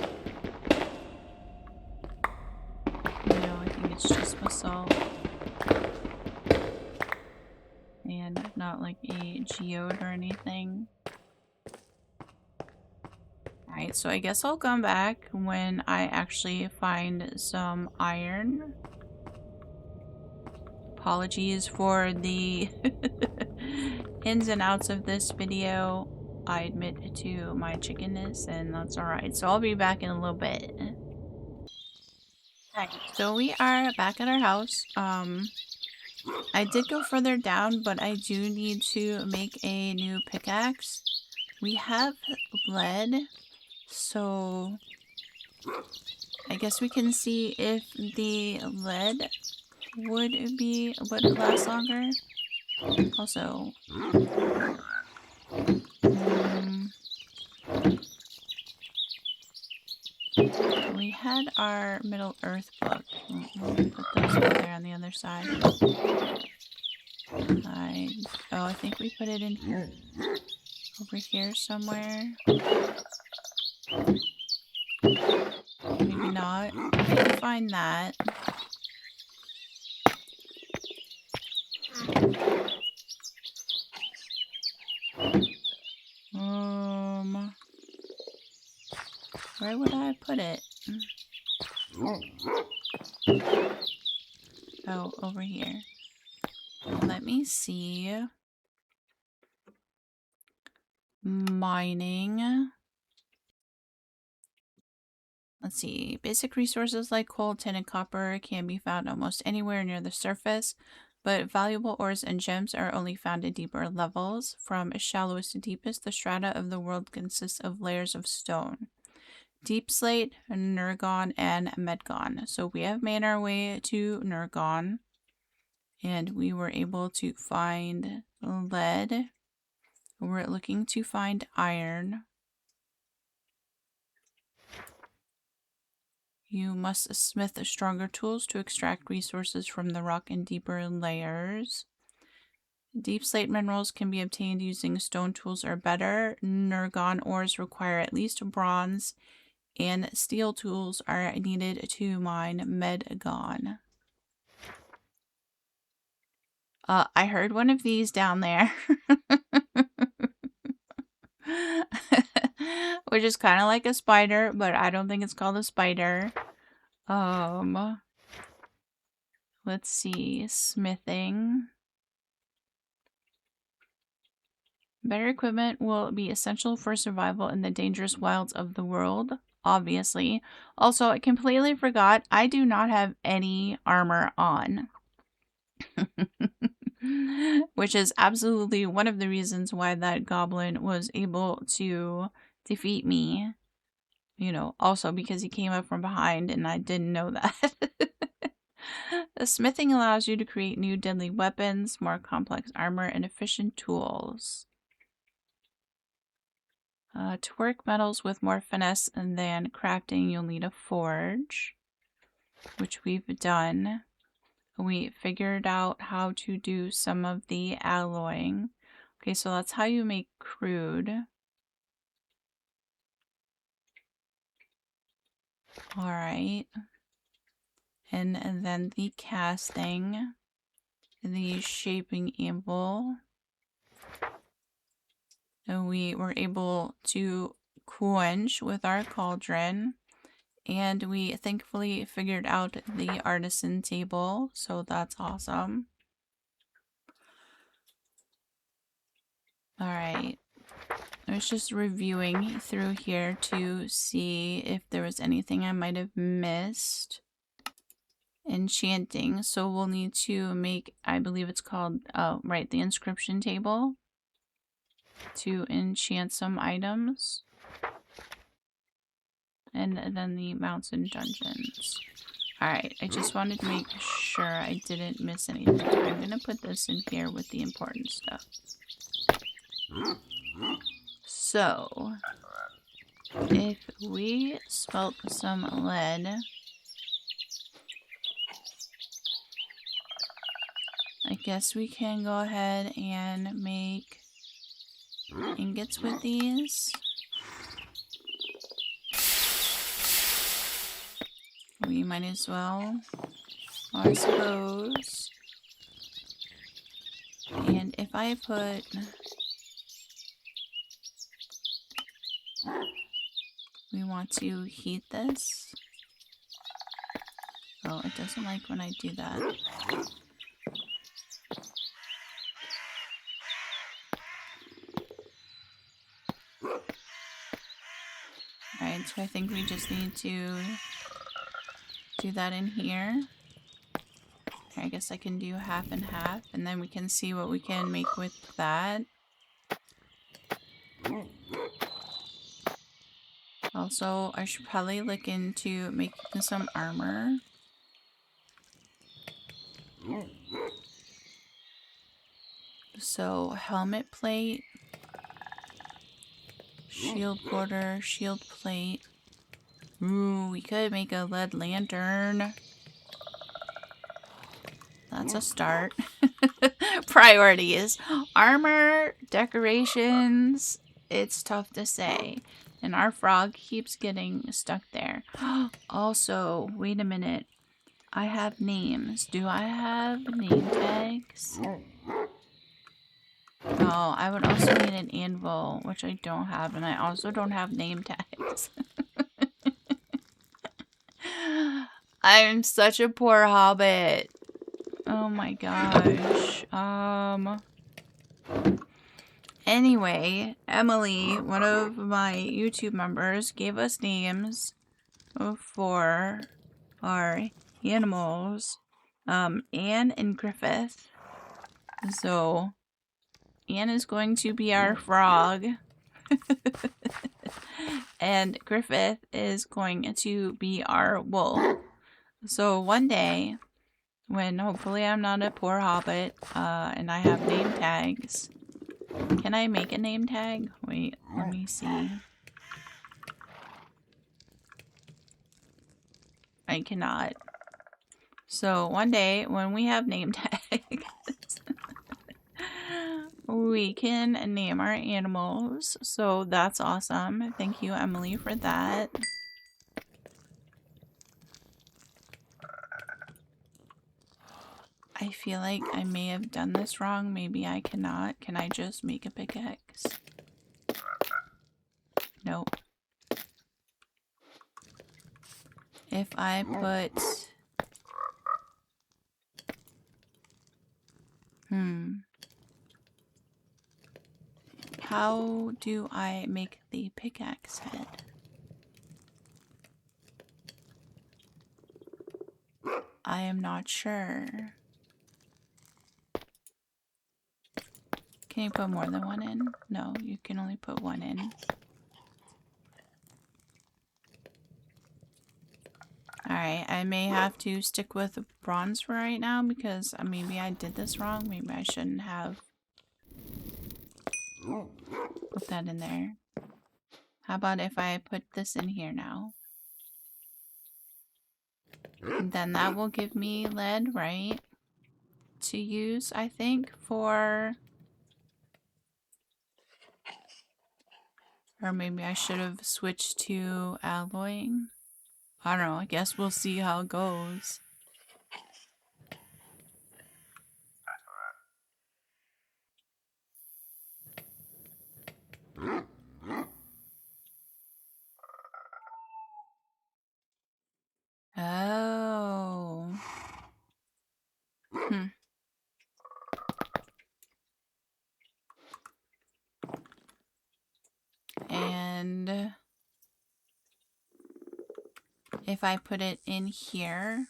A: salt. And not like a geode or anything. Alright, so I guess I'll come back when I actually find some iron. Apologies for the ins and outs of this video. I admit to my chickenness, and that's alright. So I'll be back in a little bit. Alright, so we are back at our house. I did go further down, but I do need to make a new pickaxe. We have lead, so I guess we can see if the lead would last longer. Also, we had our Middle Earth book. We'll put those over there on the other side. I think we put it in here. Over here somewhere. Maybe not. I can find that. Where would I put it? Oh, over here. Let me see. Mining. Let's see. Basic resources like coal, tin, and copper can be found almost anywhere near the surface, but valuable ores and gems are only found at deeper levels. From shallowest to deepest, the strata of the world consists of layers of stone. Deep slate, Nurgon, and Medgon. So we have made our way to Nurgon, and we were able to find lead. We're looking to find iron. You must smith stronger tools to extract resources from the rock in deeper layers. Deep slate minerals can be obtained using stone tools or better. Nurgon ores require at least bronze, and steel tools are needed to mine Medgon. I heard one of these down there. Which is kind of like a spider, but I don't think it's called a spider. Let's see. Smithing. Better equipment will be essential for survival in the dangerous wilds of the world, obviously. Also, I completely forgot, I do not have any armor on. Which is absolutely one of the reasons why that goblin was able to defeat me. You know, also because he came up from behind and I didn't know that. The smithing allows you to create new deadly weapons, more complex armor, and efficient tools. To work metals with more finesse than crafting, you'll need a forge, which we've done. We figured out how to do some of the alloying. Okay, so that's how you make crude. Alright. And then the casting. The shaping anvil. And we were able to quench with our cauldron. And we thankfully figured out the artisan table, so that's awesome. Alright. I was just reviewing through here to see if there was anything I might have missed. Enchanting. So we'll need to make, I believe it's called, the inscription table to enchant some items. And then the mountain dungeons. Alright, I just wanted to make sure I didn't miss anything. I'm going to put this in here with the important stuff. So, if we smelt some lead, I guess we can go ahead and make ingots with these. We might as well. I suppose. And if I put... We want to heat this. Oh, it doesn't like when I do that. Alright, so I think we just need to do that in here. Okay, I guess I can do half and half, and then we can see what we can make with that. Also, I should probably look into making some armor. So, helmet plate, shield border, shield plate. Ooh, we could make a lead lantern. That's a start. Priorities. Armor, decorations. It's tough to say. And our frog keeps getting stuck there. Also, wait a minute. I have names. Do I have name tags? Oh, I would also need an anvil, which I don't have. And I also don't have name tags. I'm such a poor hobbit. Oh my gosh. Anyway, Emily, one of my YouTube members, gave us names for our animals. Anne and Griffith. So, Anne is going to be our frog. And Griffith is going to be our wolf. So one day, when hopefully I'm not a poor hobbit, and I have name tags. Can I make a name tag? Wait, let me see. I cannot. So one day, when we have name tags, we can name our animals. So that's awesome. Thank you, Emily, for that. I feel like I may have done this wrong. Maybe I cannot. Can I just make a pickaxe? Nope. If I put... How do I make the pickaxe head? I am not sure. Can you put more than one in? No, you can only put one in. Alright, I may have to stick with bronze for right now because maybe I did this wrong. Maybe I shouldn't have put that in there. How about if I put this in here now? And then that will give me lead, right? To use, I think, for... Or maybe I should have switched to alloying. I don't know, I guess we'll see how it goes. Oh. And if I put it in here,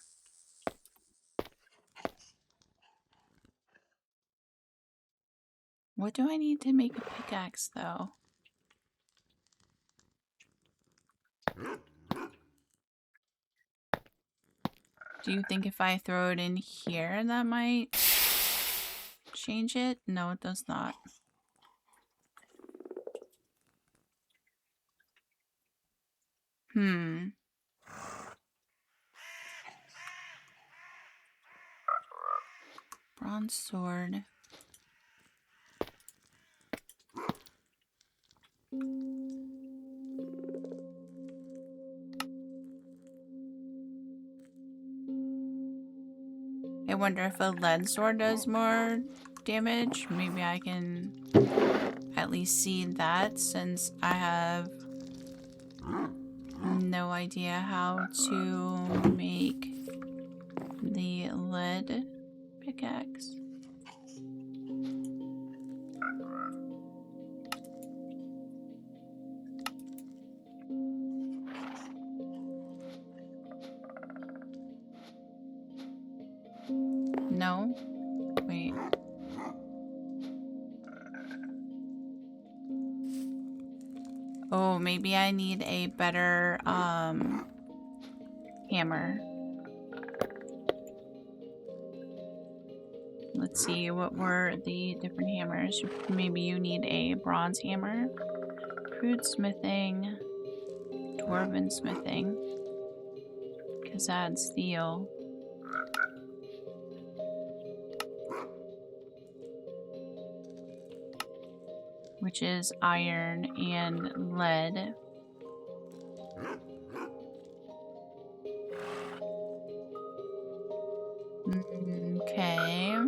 A: what do I need to make a pickaxe though? Do you think if I throw it in here that might change it? No, it does not. Bronze sword. I wonder if a lead sword does more damage. Maybe I can at least see that, since I have no idea how to make the lead pickaxe. No? Wait. Oh, maybe I need a better, hammer. Let's see, what were the different hammers? Maybe you need a bronze hammer, crude smithing, dwarven smithing, because that's steel. Which is iron and lead. Okay.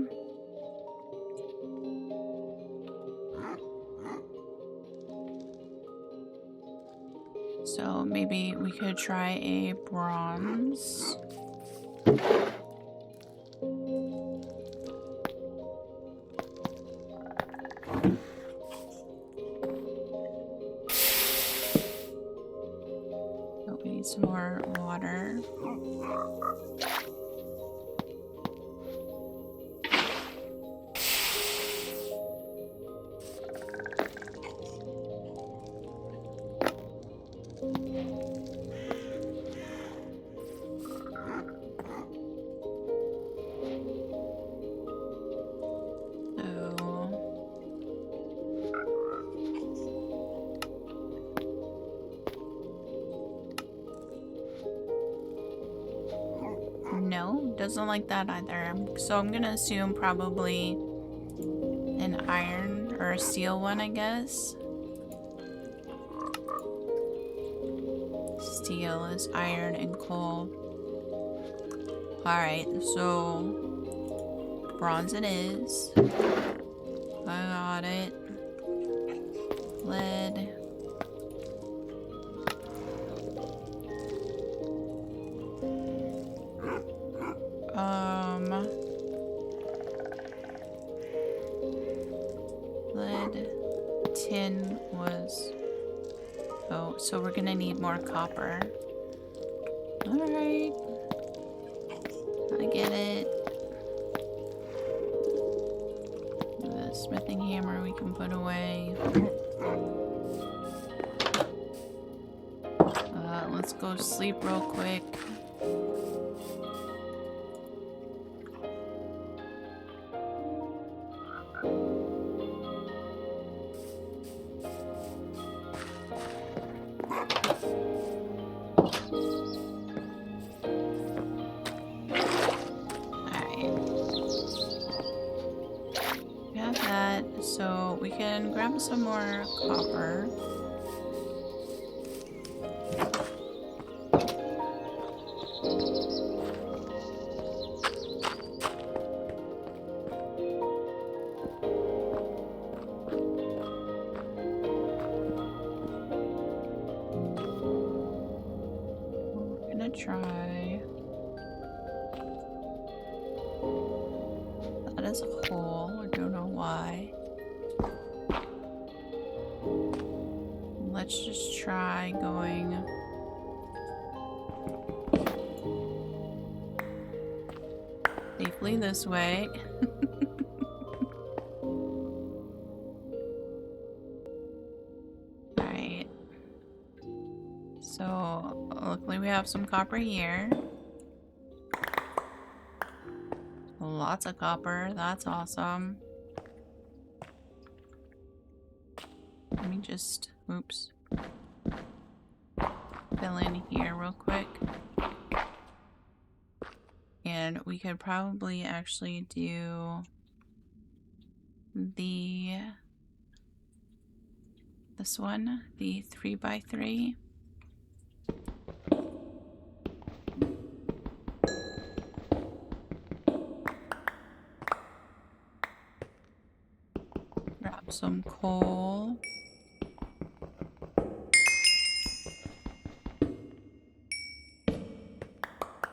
A: So maybe we could try a bronze. Oh, we need some more water. No, doesn't like that either. So I'm gonna assume probably an iron or a steel one, I guess. Steel is iron and coal. Alright, so bronze it is. I got it. Lead. Lead. Tin was... Oh, so we're gonna need more copper. Alright. I get it. The smithing hammer we can put away. Let's go to sleep real quick. So we can grab some more copper. We're gonna try. That is a hole. I don't know why. Let's just try going safely this way. Alright. So, luckily we have some copper here. Lots of copper, that's awesome. Let me just, oops, fill in here real quick. And we could probably actually do this one, the 3x3. some coal.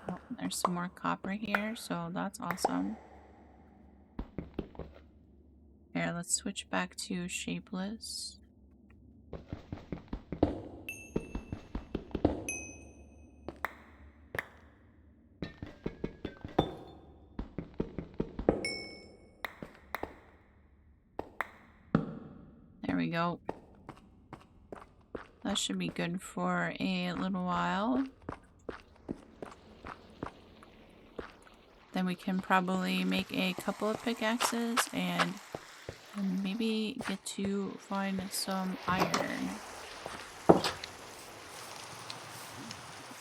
A: Oh, there's some more copper here, so that's awesome. Here, let's switch back to shapeless. There we go. That should be good for a little while. Then we can probably make a couple of pickaxes and maybe get to find some iron.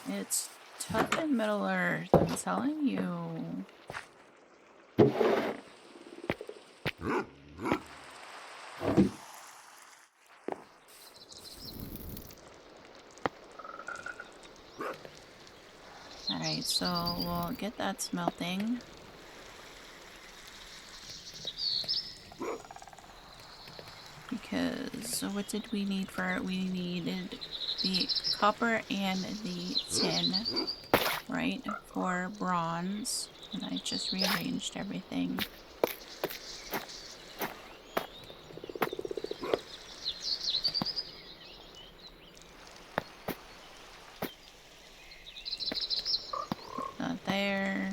A: It's tough in Middle Earth, I'm telling you. Alright, so we'll get that smelting. Because what did we need for it? We needed the copper and the tin, right? For bronze. And I just rearranged everything. Not there.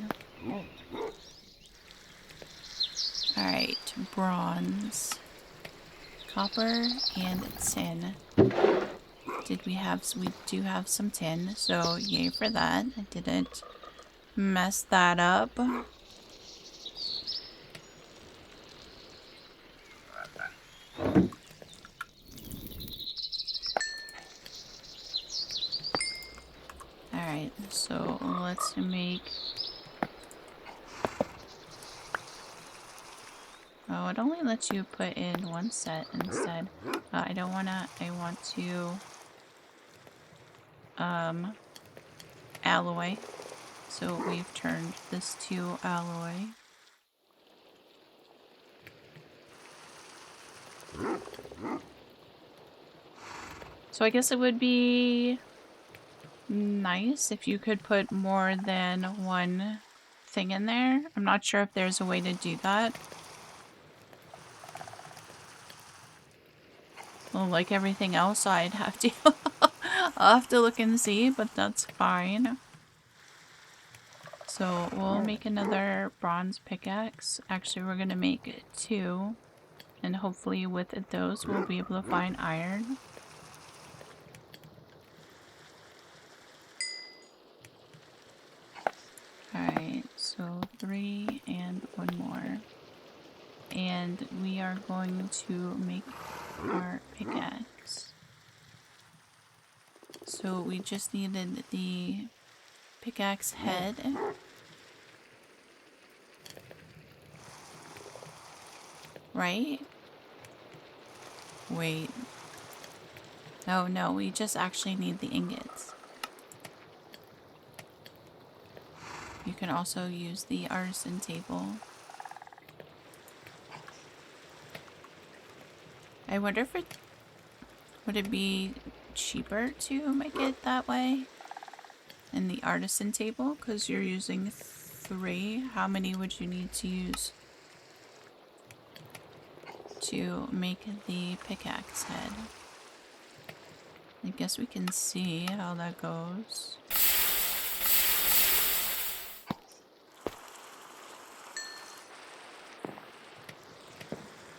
A: Alright, bronze. Copper and tin. Did we have, we do have some tin, so yay for that. I didn't mess that up. Alright, so let's make... Oh, it only lets you put in one set instead. I don't wanna, I want to... alloy. So we've turned this to alloy. So I guess it would be nice if you could put more than one thing in there. I'm not sure if there's a way to do that. Well, like everything else, I'd have to I'll have to look and see, but that's fine. So we'll make another bronze pickaxe. Actually, we're gonna make 2. And hopefully with those, we'll be able to find iron. Alright, so 3 and 1 more. And we are going to make our pickaxe. So we just needed the pickaxe head. Right? Wait. Oh no, we just actually need the ingots. You can also use the artisan table. I wonder if it would it be cheaper to make it that way in the artisan table because you're using 3. How many would you need to use to make the pickaxe head? I guess we can see how that goes.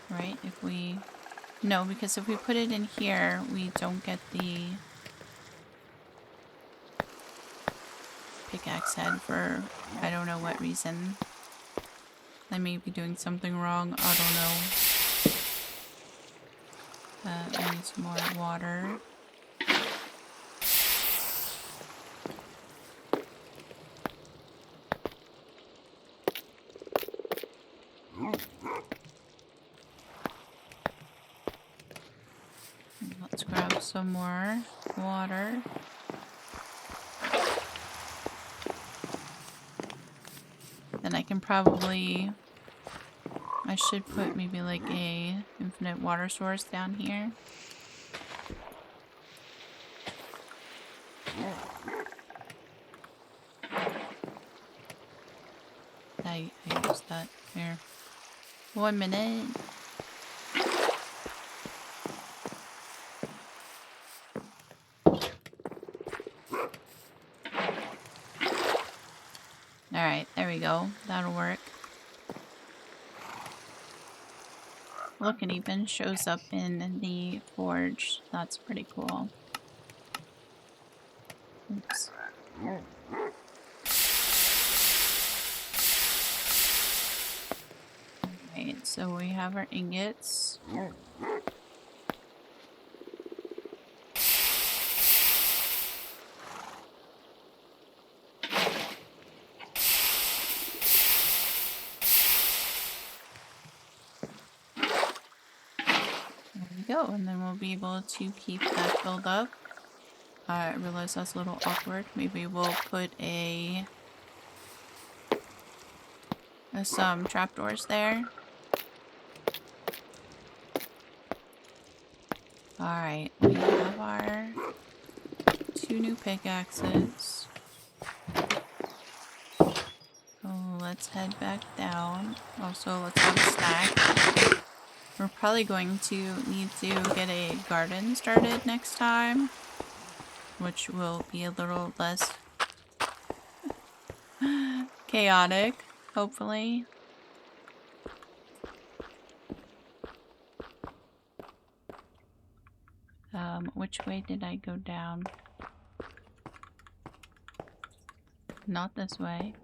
A: Right, if we... No, because if we put it in here, we don't get the pickaxe head for I don't know what reason. I may be doing something wrong, I don't know. I need some more water. Let's grab some more water. Then I can probably I should put maybe like a infinite water source down here. I used that. Here. 1 minute. Alright, there we go. That'll work. Look, it even shows up in the forge. That's pretty cool. Oops. Alright, so we have our ingots. Go, and then we'll be able to keep that filled up. I realize that's a little awkward. Maybe we'll put some trapdoors there. Alright, we have our 2 new pickaxes. So let's head back down. Also, let's have a snack. We're probably going to need to get a garden started next time, which will be a little less chaotic, hopefully. Which way did I go down? Not this way.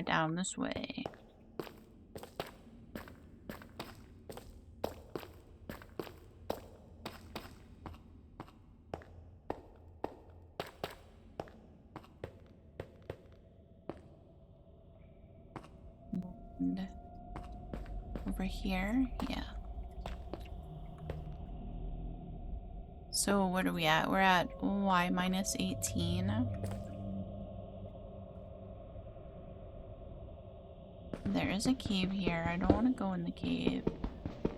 A: Down this way. And over here, yeah. So what are we at? We're at y minus 18. There is a cave here. I don't want to go in the cave.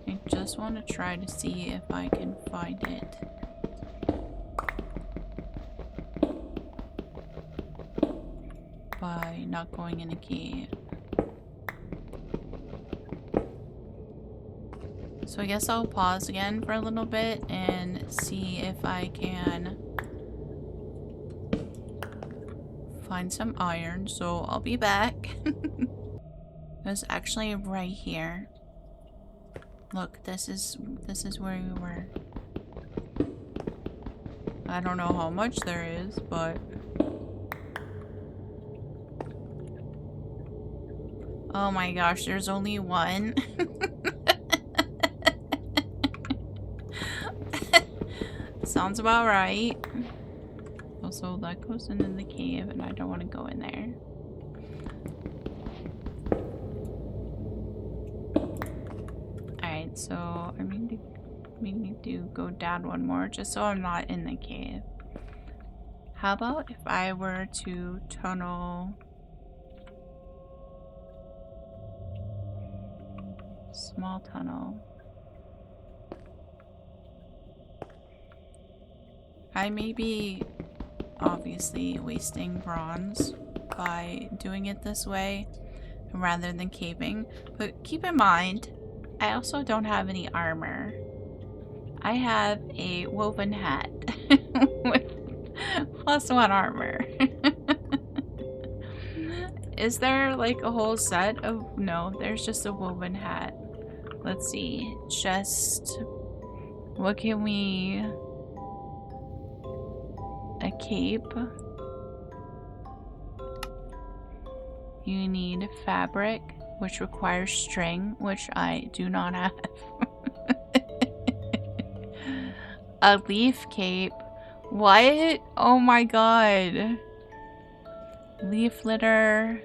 A: I just want to try to see if I can find it. By not going in a cave. So I guess I'll pause again for a little bit and see if I can find some iron. So I'll be back. It was actually right here. Look, this is where we were. I don't know how much there is, but oh my gosh, there's only one. Sounds about right. Also, that goes into the cave and I don't want to go in there. So I need to go down one more just so I'm not in the cave. How about if I were to tunnel small tunnel? I may be obviously wasting bronze by doing it this way rather than caving, but keep in mind I also don't have any armor. I have a woven hat with +1 armor. Is there like a whole set of... No, there's just a woven hat. Let's see. Chest. What can we... A cape. You need fabric, which requires string, which I do not have. A leaf cape. What? Oh my god. Leaf litter.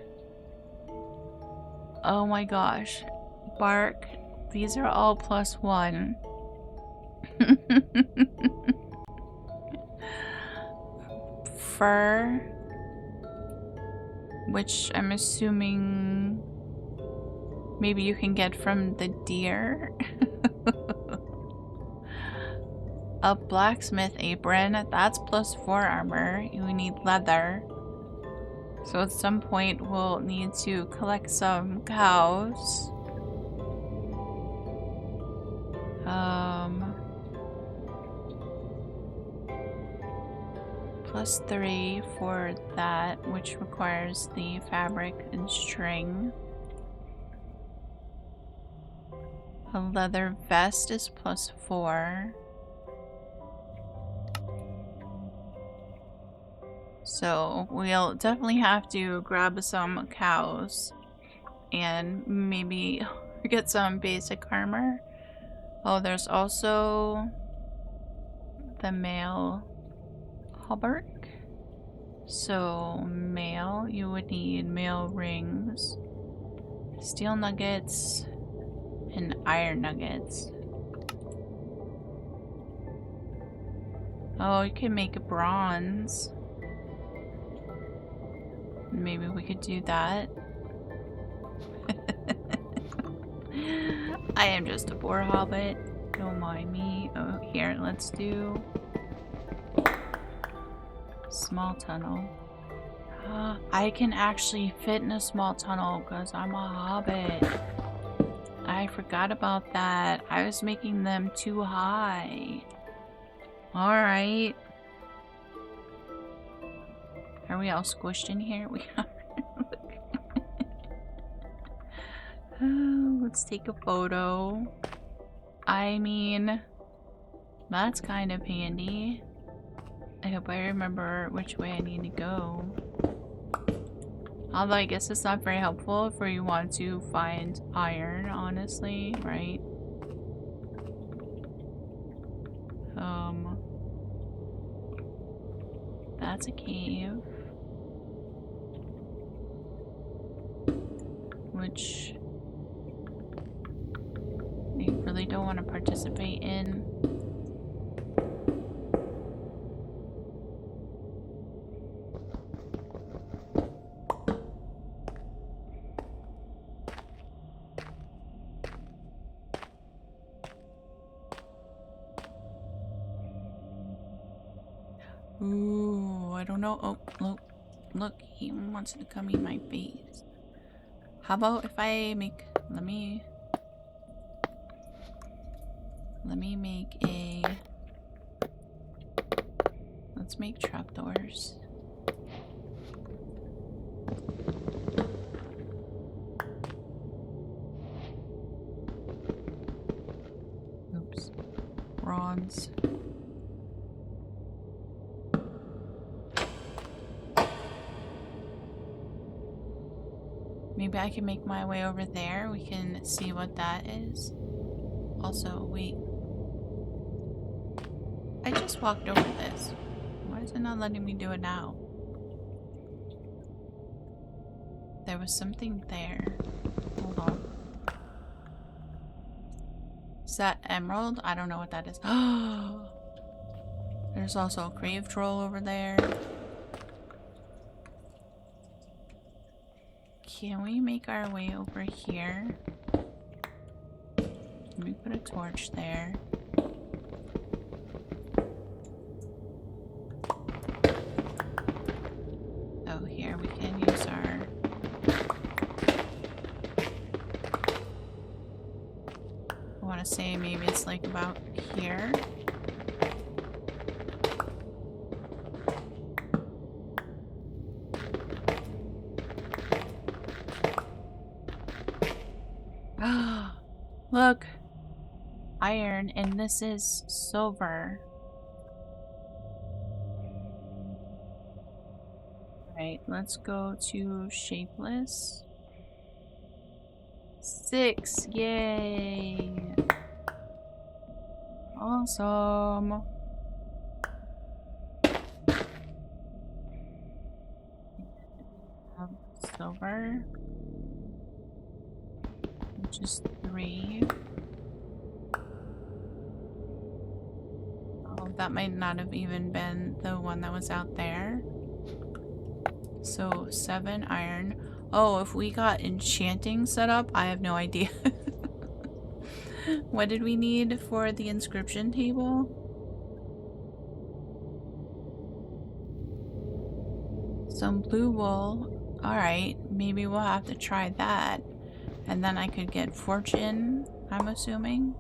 A: Oh my gosh. Bark. These are all +1. fur, which I'm assuming maybe you can get from the deer. A blacksmith apron, that's +4 armor. You need leather. So at some point we'll need to collect some cows. +3 for that, which requires the fabric and string. A leather vest is +4. So we'll definitely have to grab some cows and maybe get some basic armor. Oh, there's also the mail hauberk. So mail, you would need mail rings, steel nuggets, and iron nuggets. Oh, you can make bronze. Maybe we could do that. I am just a poor hobbit. Don't mind me. Oh, here, let's do small tunnel. I can actually fit in a small tunnel because I'm a hobbit. I forgot about that. I was making them too high. Alright. Are we all squished in here? We are. Let's take a photo. I mean, that's kind of handy. I hope I remember which way I need to go. Although I guess it's not very helpful if you want to find iron, honestly, right? That's a cave. Which I really don't want to participate in. Ooh, I don't know. Oh, look, he wants to come in my face. How about if I make, let me make let's make trapdoors. Oops. Bronze. Maybe I can make my way over there. We can see what that is. Also, wait. I just walked over this. Why is it not letting me do it now? There was something there. Hold on. Is that emerald? I don't know what that is. There's also a crave troll over there. Can we make our way over here? Let me put a torch there. Oh, here we can use our... I want to say maybe it's like about here. Look, iron, and this is silver. Alright, let's go to shapeless. 6, yay! Awesome. Have silver. Which is 3. Oh, that might not have even been the one that was out there. So 7 iron. Oh, if we got enchanting set up, I have no idea. What did we need for the inscription table? Some blue wool. Alright, maybe we'll have to try that. And then I could get fortune, I'm assuming.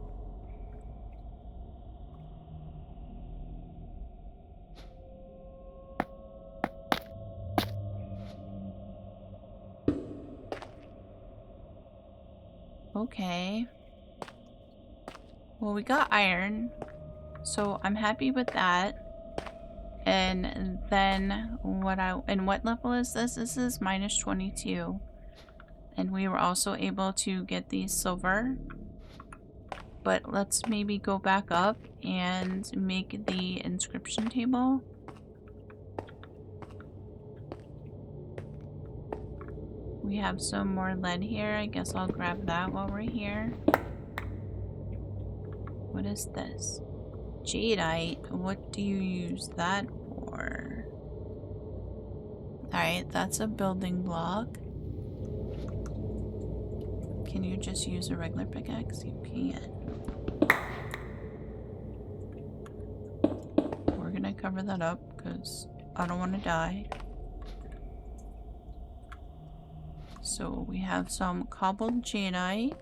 A: Okay. Well, we got iron, so I'm happy with that. And then what level is this? This is minus 22. And we were also able to get the silver. But let's maybe go back up and make the inscription table. We have some more lead here. I guess I'll grab that while we're here. What is this? Jadeite. What do you use that for? Alright, that's a building block. Can you just use a regular pickaxe? You can. We're gonna cover that up because I don't want to die. So we have some cobbled jadeite.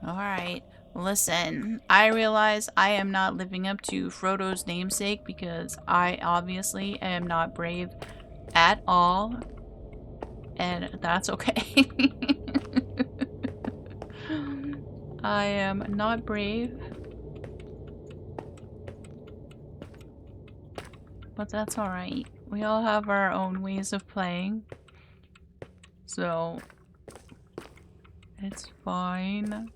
A: Alright, listen, I realize I am not living up to Frodo's namesake because I obviously am not brave at all. And that's okay. I am not brave. But that's alright. We all have our own ways of playing. So, it's fine.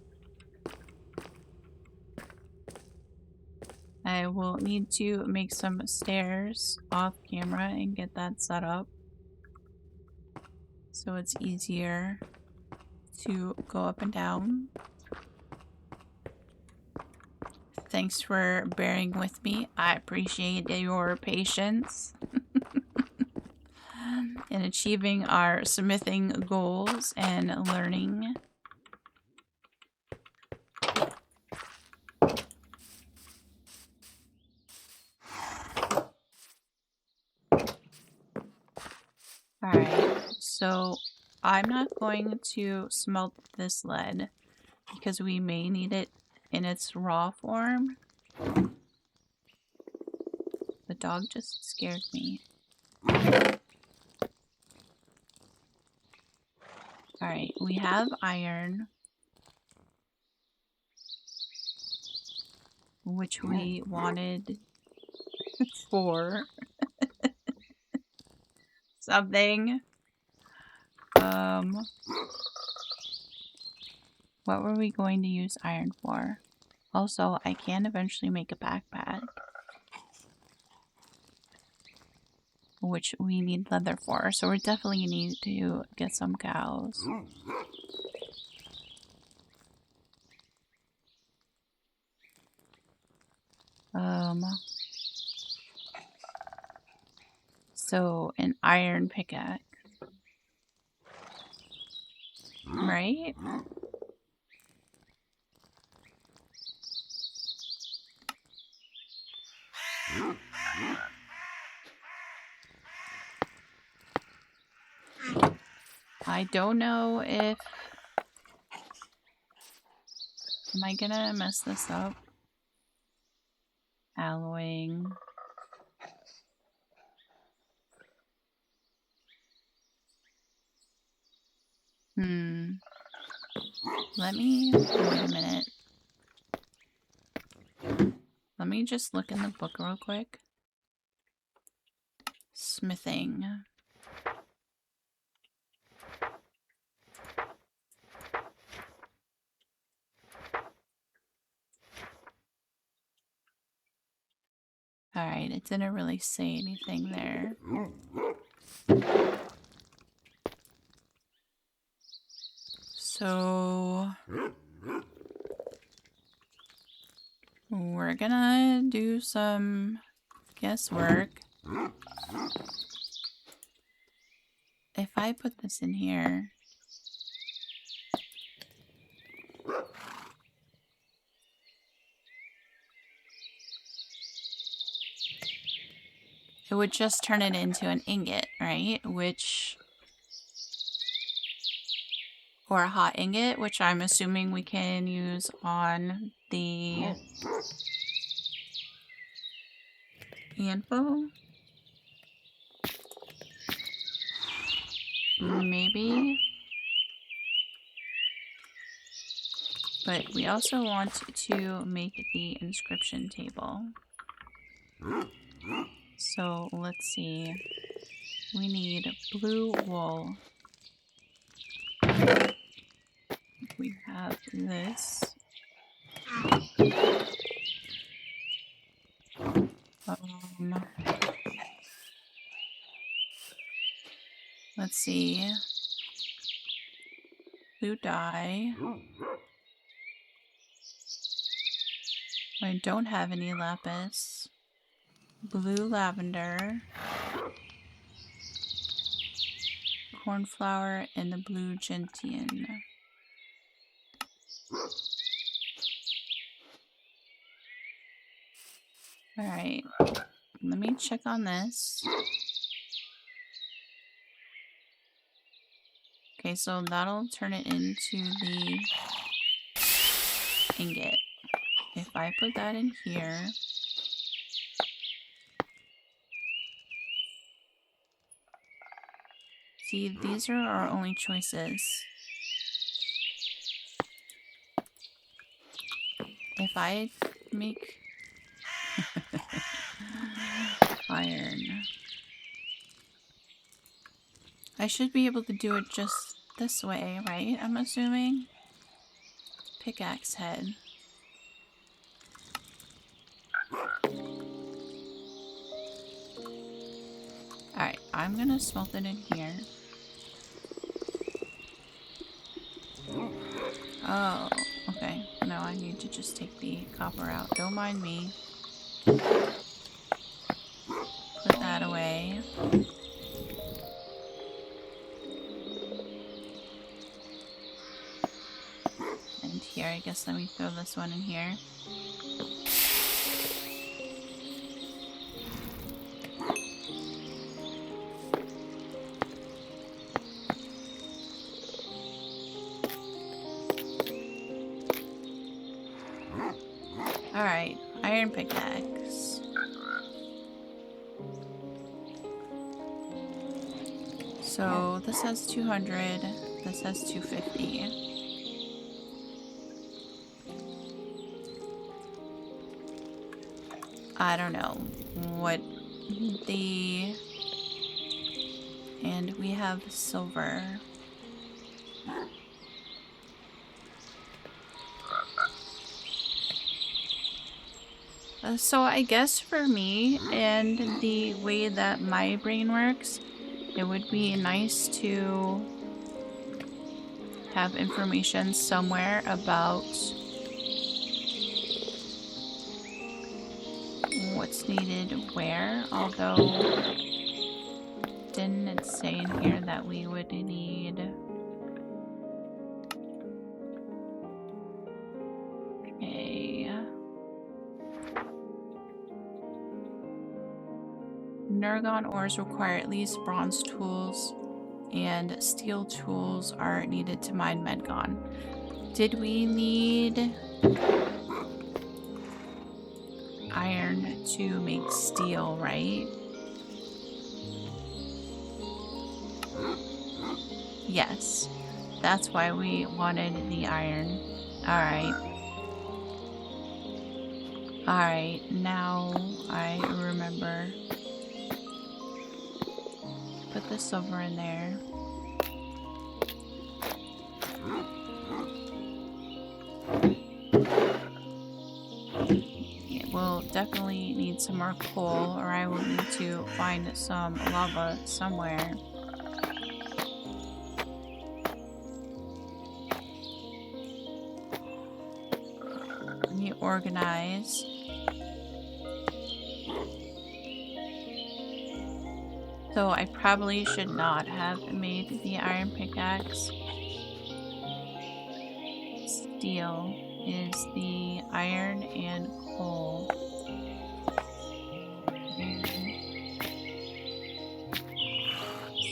A: I will need to make some stairs off camera and get that set up. So it's easier to go up and down. Thanks for bearing with me. I appreciate your patience in achieving our smithing goals and learning. Alright, so I'm not going to smelt this lead because we may need it in its raw form. The dog just scared me. Alright, we have iron, which we wanted for something. What were we going to use iron for? Also, I can eventually make a backpack, which we need leather for, so we definitely need to get some cows. So an iron pickaxe, right? I don't know if... Am I gonna mess this up? Alloying. Let me... Wait a minute. Let me just look in the book real quick. Smithing. Alright, it didn't really say anything there. So... we're gonna do some guesswork. If I put this in here, it would just turn it into an ingot, right? Or a hot ingot, which I'm assuming we can use on the anvil. Maybe. But we also want to make the inscription table. So let's see. We need blue wool. We have this. Let's see. Blue dye. I don't have any lapis. Blue lavender. Cornflower and the blue gentian. Alright. Let me check on this. Okay, so that'll turn it into the ingot. If I put that in here, see, these are our only choices. If I make iron, I should be able to do it just this way, right? I'm assuming. Pickaxe head. Alright, I'm gonna smelt it in here. Oh, okay. No, I need to just take the copper out. Don't mind me. Put that away. And here, I guess let me throw this one in here. Alright, iron pickaxe. So this has 200, this has 250. I don't know what the... And we have silver. So I guess for me and the way that my brain works, it would be nice to have information somewhere about what's needed where, although didn't it say in here that we would need Nergon ores require at least bronze tools, and steel tools are needed to mine Medgon. Did we need iron to make steel, right? Yes. That's why we wanted the iron. Alright. Alright, now I remember. Put the silver in there. We'll definitely need some more coal, or I will need to find some lava somewhere. Let me organize. Though I probably should not have made the iron pickaxe. Steel is the iron and coal.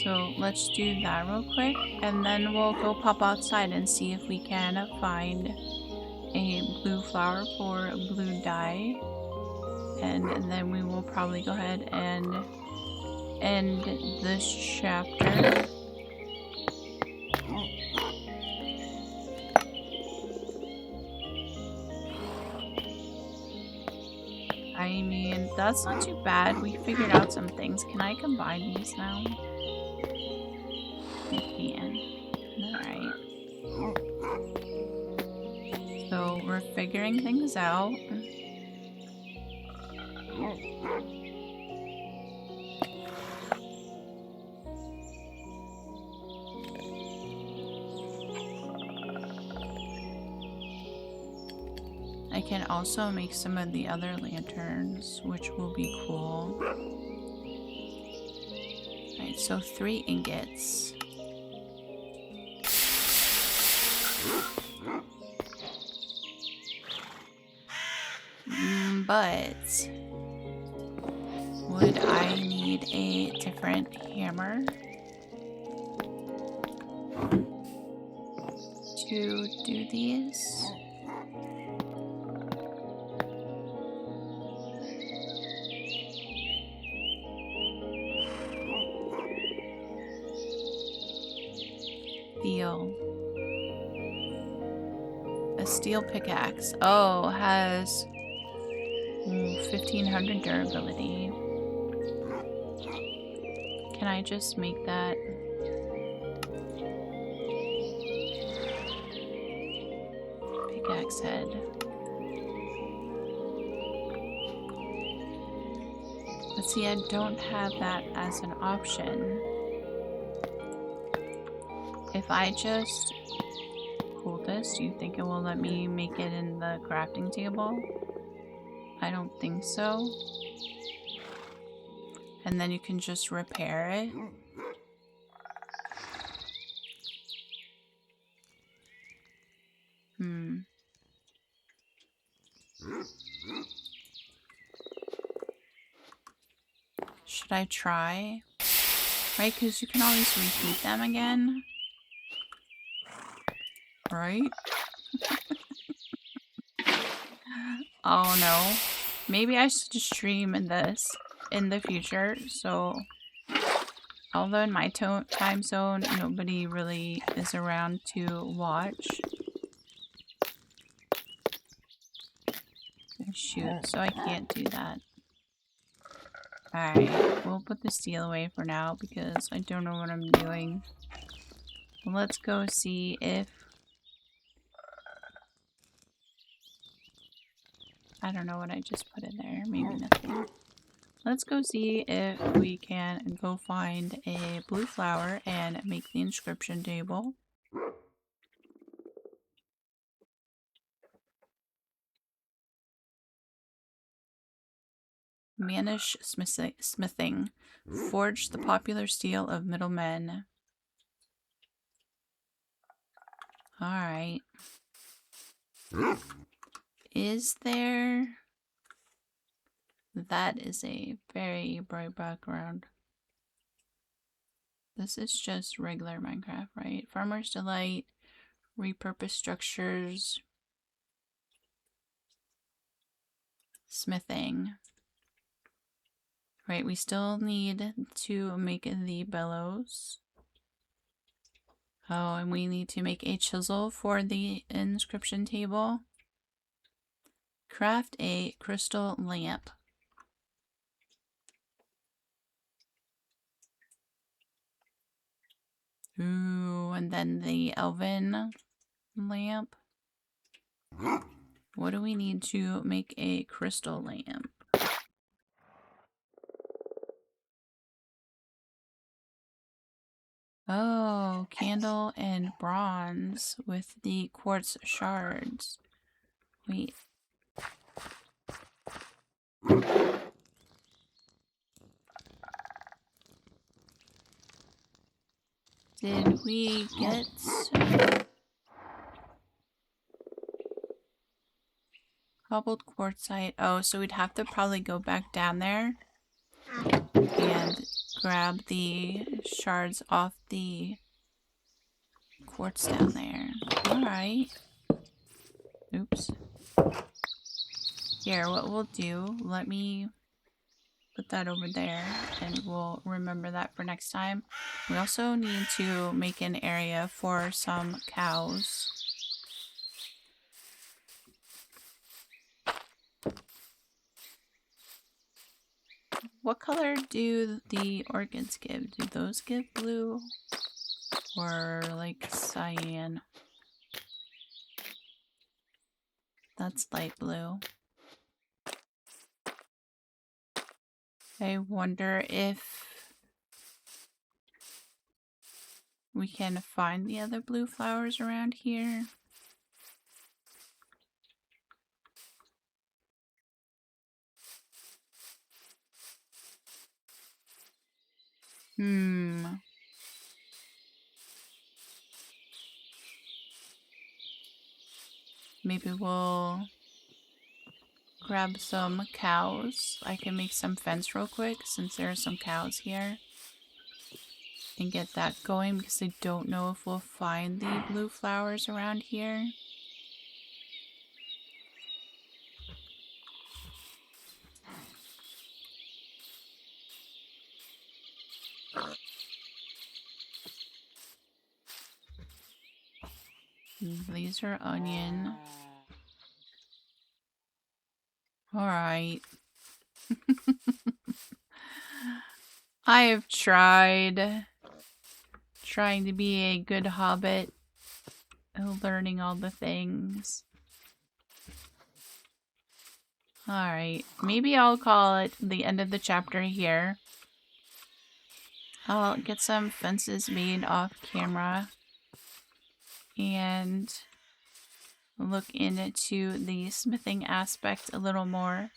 A: So let's do that real quick, and then we'll go pop outside and see if we can find a blue flower for blue dye. And then we will probably go ahead and end this chapter. I mean, that's not too bad. We figured out some things. Can I combine these now? I can. Alright. So we're figuring things out. I can also make some of the other lanterns, which will be cool. Alright, so 3 ingots. But would I need a different hammer to do these? Steel. A steel pickaxe. Oh, has 1500 durability. Can I just make that? Pickaxe head. But see, I don't have that as an option. If I just pull this, do you think it will let me make it in the crafting table? I don't think so. And then you can just repair it. Should I try? Right, because you can always repeat them again. Right? Oh no. Maybe I should stream in this in the future, so although in my time zone nobody really is around to watch. Shoot, so I can't do that. Alright, we'll put the steel away for now because I don't know what I'm doing. Let's go see if... I don't know what I just put in there. Maybe nothing. Let's go see if we can go find a blue flower and make the inscription table. Manish smithing. Forge the popular steel of middlemen. Alright. Is there... That is a very bright background. This is just regular Minecraft, right? Farmer's Delight, repurpose structures, smithing. Right, we still need to make the bellows. Oh, and we need to make a chisel for the inscription table. Craft a crystal lamp. Ooh, and then the elven lamp. What do we need to make a crystal lamp? Oh, candle and bronze with the quartz shards. Wait. Did we get cobbled quartzite? Oh, so we'd have to probably go back down there and grab the shards off the quartz down there. Alright. Oops. Here, what we'll do, let me put that over there and we'll remember that for next time. We also need to make an area for some cows. What color do the orchids give? Do those give blue? Or like cyan? That's light blue. I wonder if we can find the other blue flowers around here. Maybe we'll grab some cows. I can make some fence real quick since there are some cows here. And get that going because I don't know if we'll find the blue flowers around here. These are onion. Alright. I have trying to be a good hobbit, learning all the things. Alright, maybe I'll call it the end of the chapter here. I'll get some fences made off camera and look into the smithing aspect a little more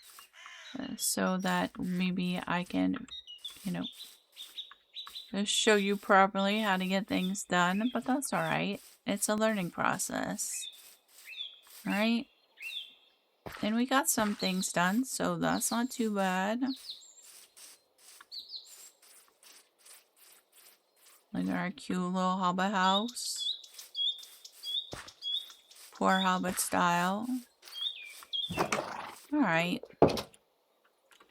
A: so that maybe I can, you know, show you properly how to get things done, but that's alright. It's a learning process. Alright? And we got some things done, so that's not too bad. Look at our cute little hobbit house. Poor hobbit style. Alright.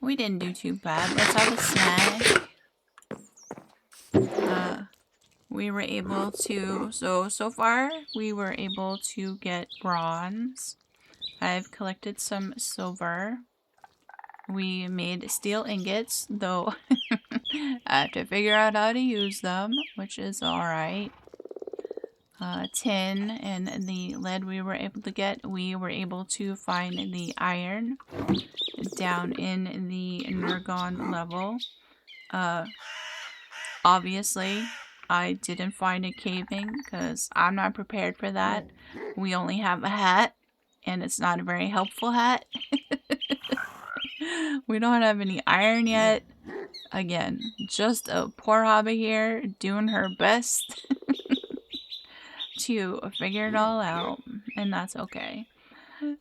A: We didn't do too bad. Let's have a snack. We were able to, so far, we were able to get bronze. I've collected some silver. We made steel ingots, though I have to figure out how to use them, which is alright. Tin and the lead we were able to get. We were able to find the iron down in the Nergon level. Obviously, I didn't find a caving because I'm not prepared for that. We only have a hat, and it's not a very helpful hat. We don't have any iron yet. Again, just a poor hobbit here doing her best to figure it all out, and that's okay.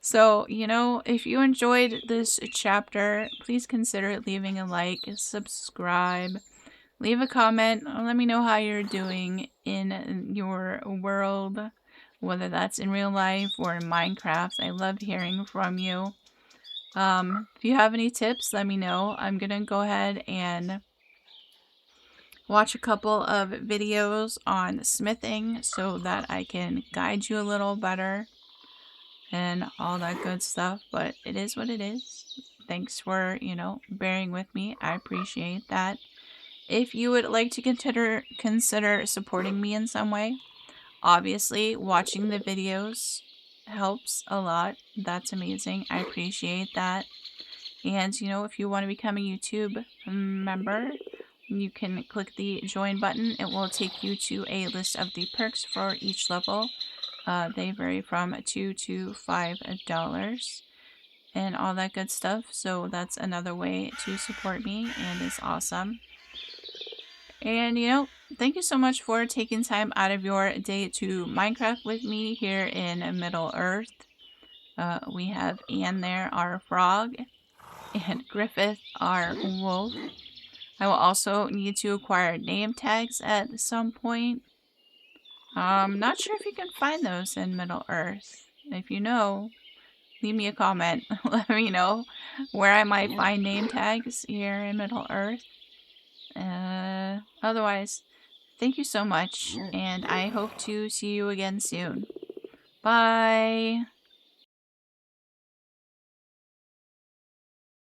A: So, you know, if you enjoyed this chapter, please consider leaving a like, subscribe, leave a comment, let me know how you're doing in your world, whether that's in real life or in Minecraft. I love hearing from you. If you have any tips, let me know. I'm gonna go ahead and watch a couple of videos on smithing so that I can guide you a little better and all that good stuff, but it is what it is. Thanks for, you know, bearing with me. I appreciate that. If you would like to consider supporting me in some way, obviously watching the videos helps a lot. That's amazing. I appreciate that. And, you know, if you want to become a YouTube member, you can click the join button. It will take you to a list of the perks for each level. They vary from $2 to $5 and all that good stuff. So that's another way to support me and it's awesome. And you know, thank you so much for taking time out of your day to Minecraft with me here in Middle Earth. We have Anne there, our frog, and Griffith, our wolf. I will also need to acquire name tags at some point. Not sure if you can find those in Middle Earth. If you know, leave me a comment. Let me know where I might find name tags here in Middle Earth. Otherwise, thank you so much, and I hope to see you again soon. Bye!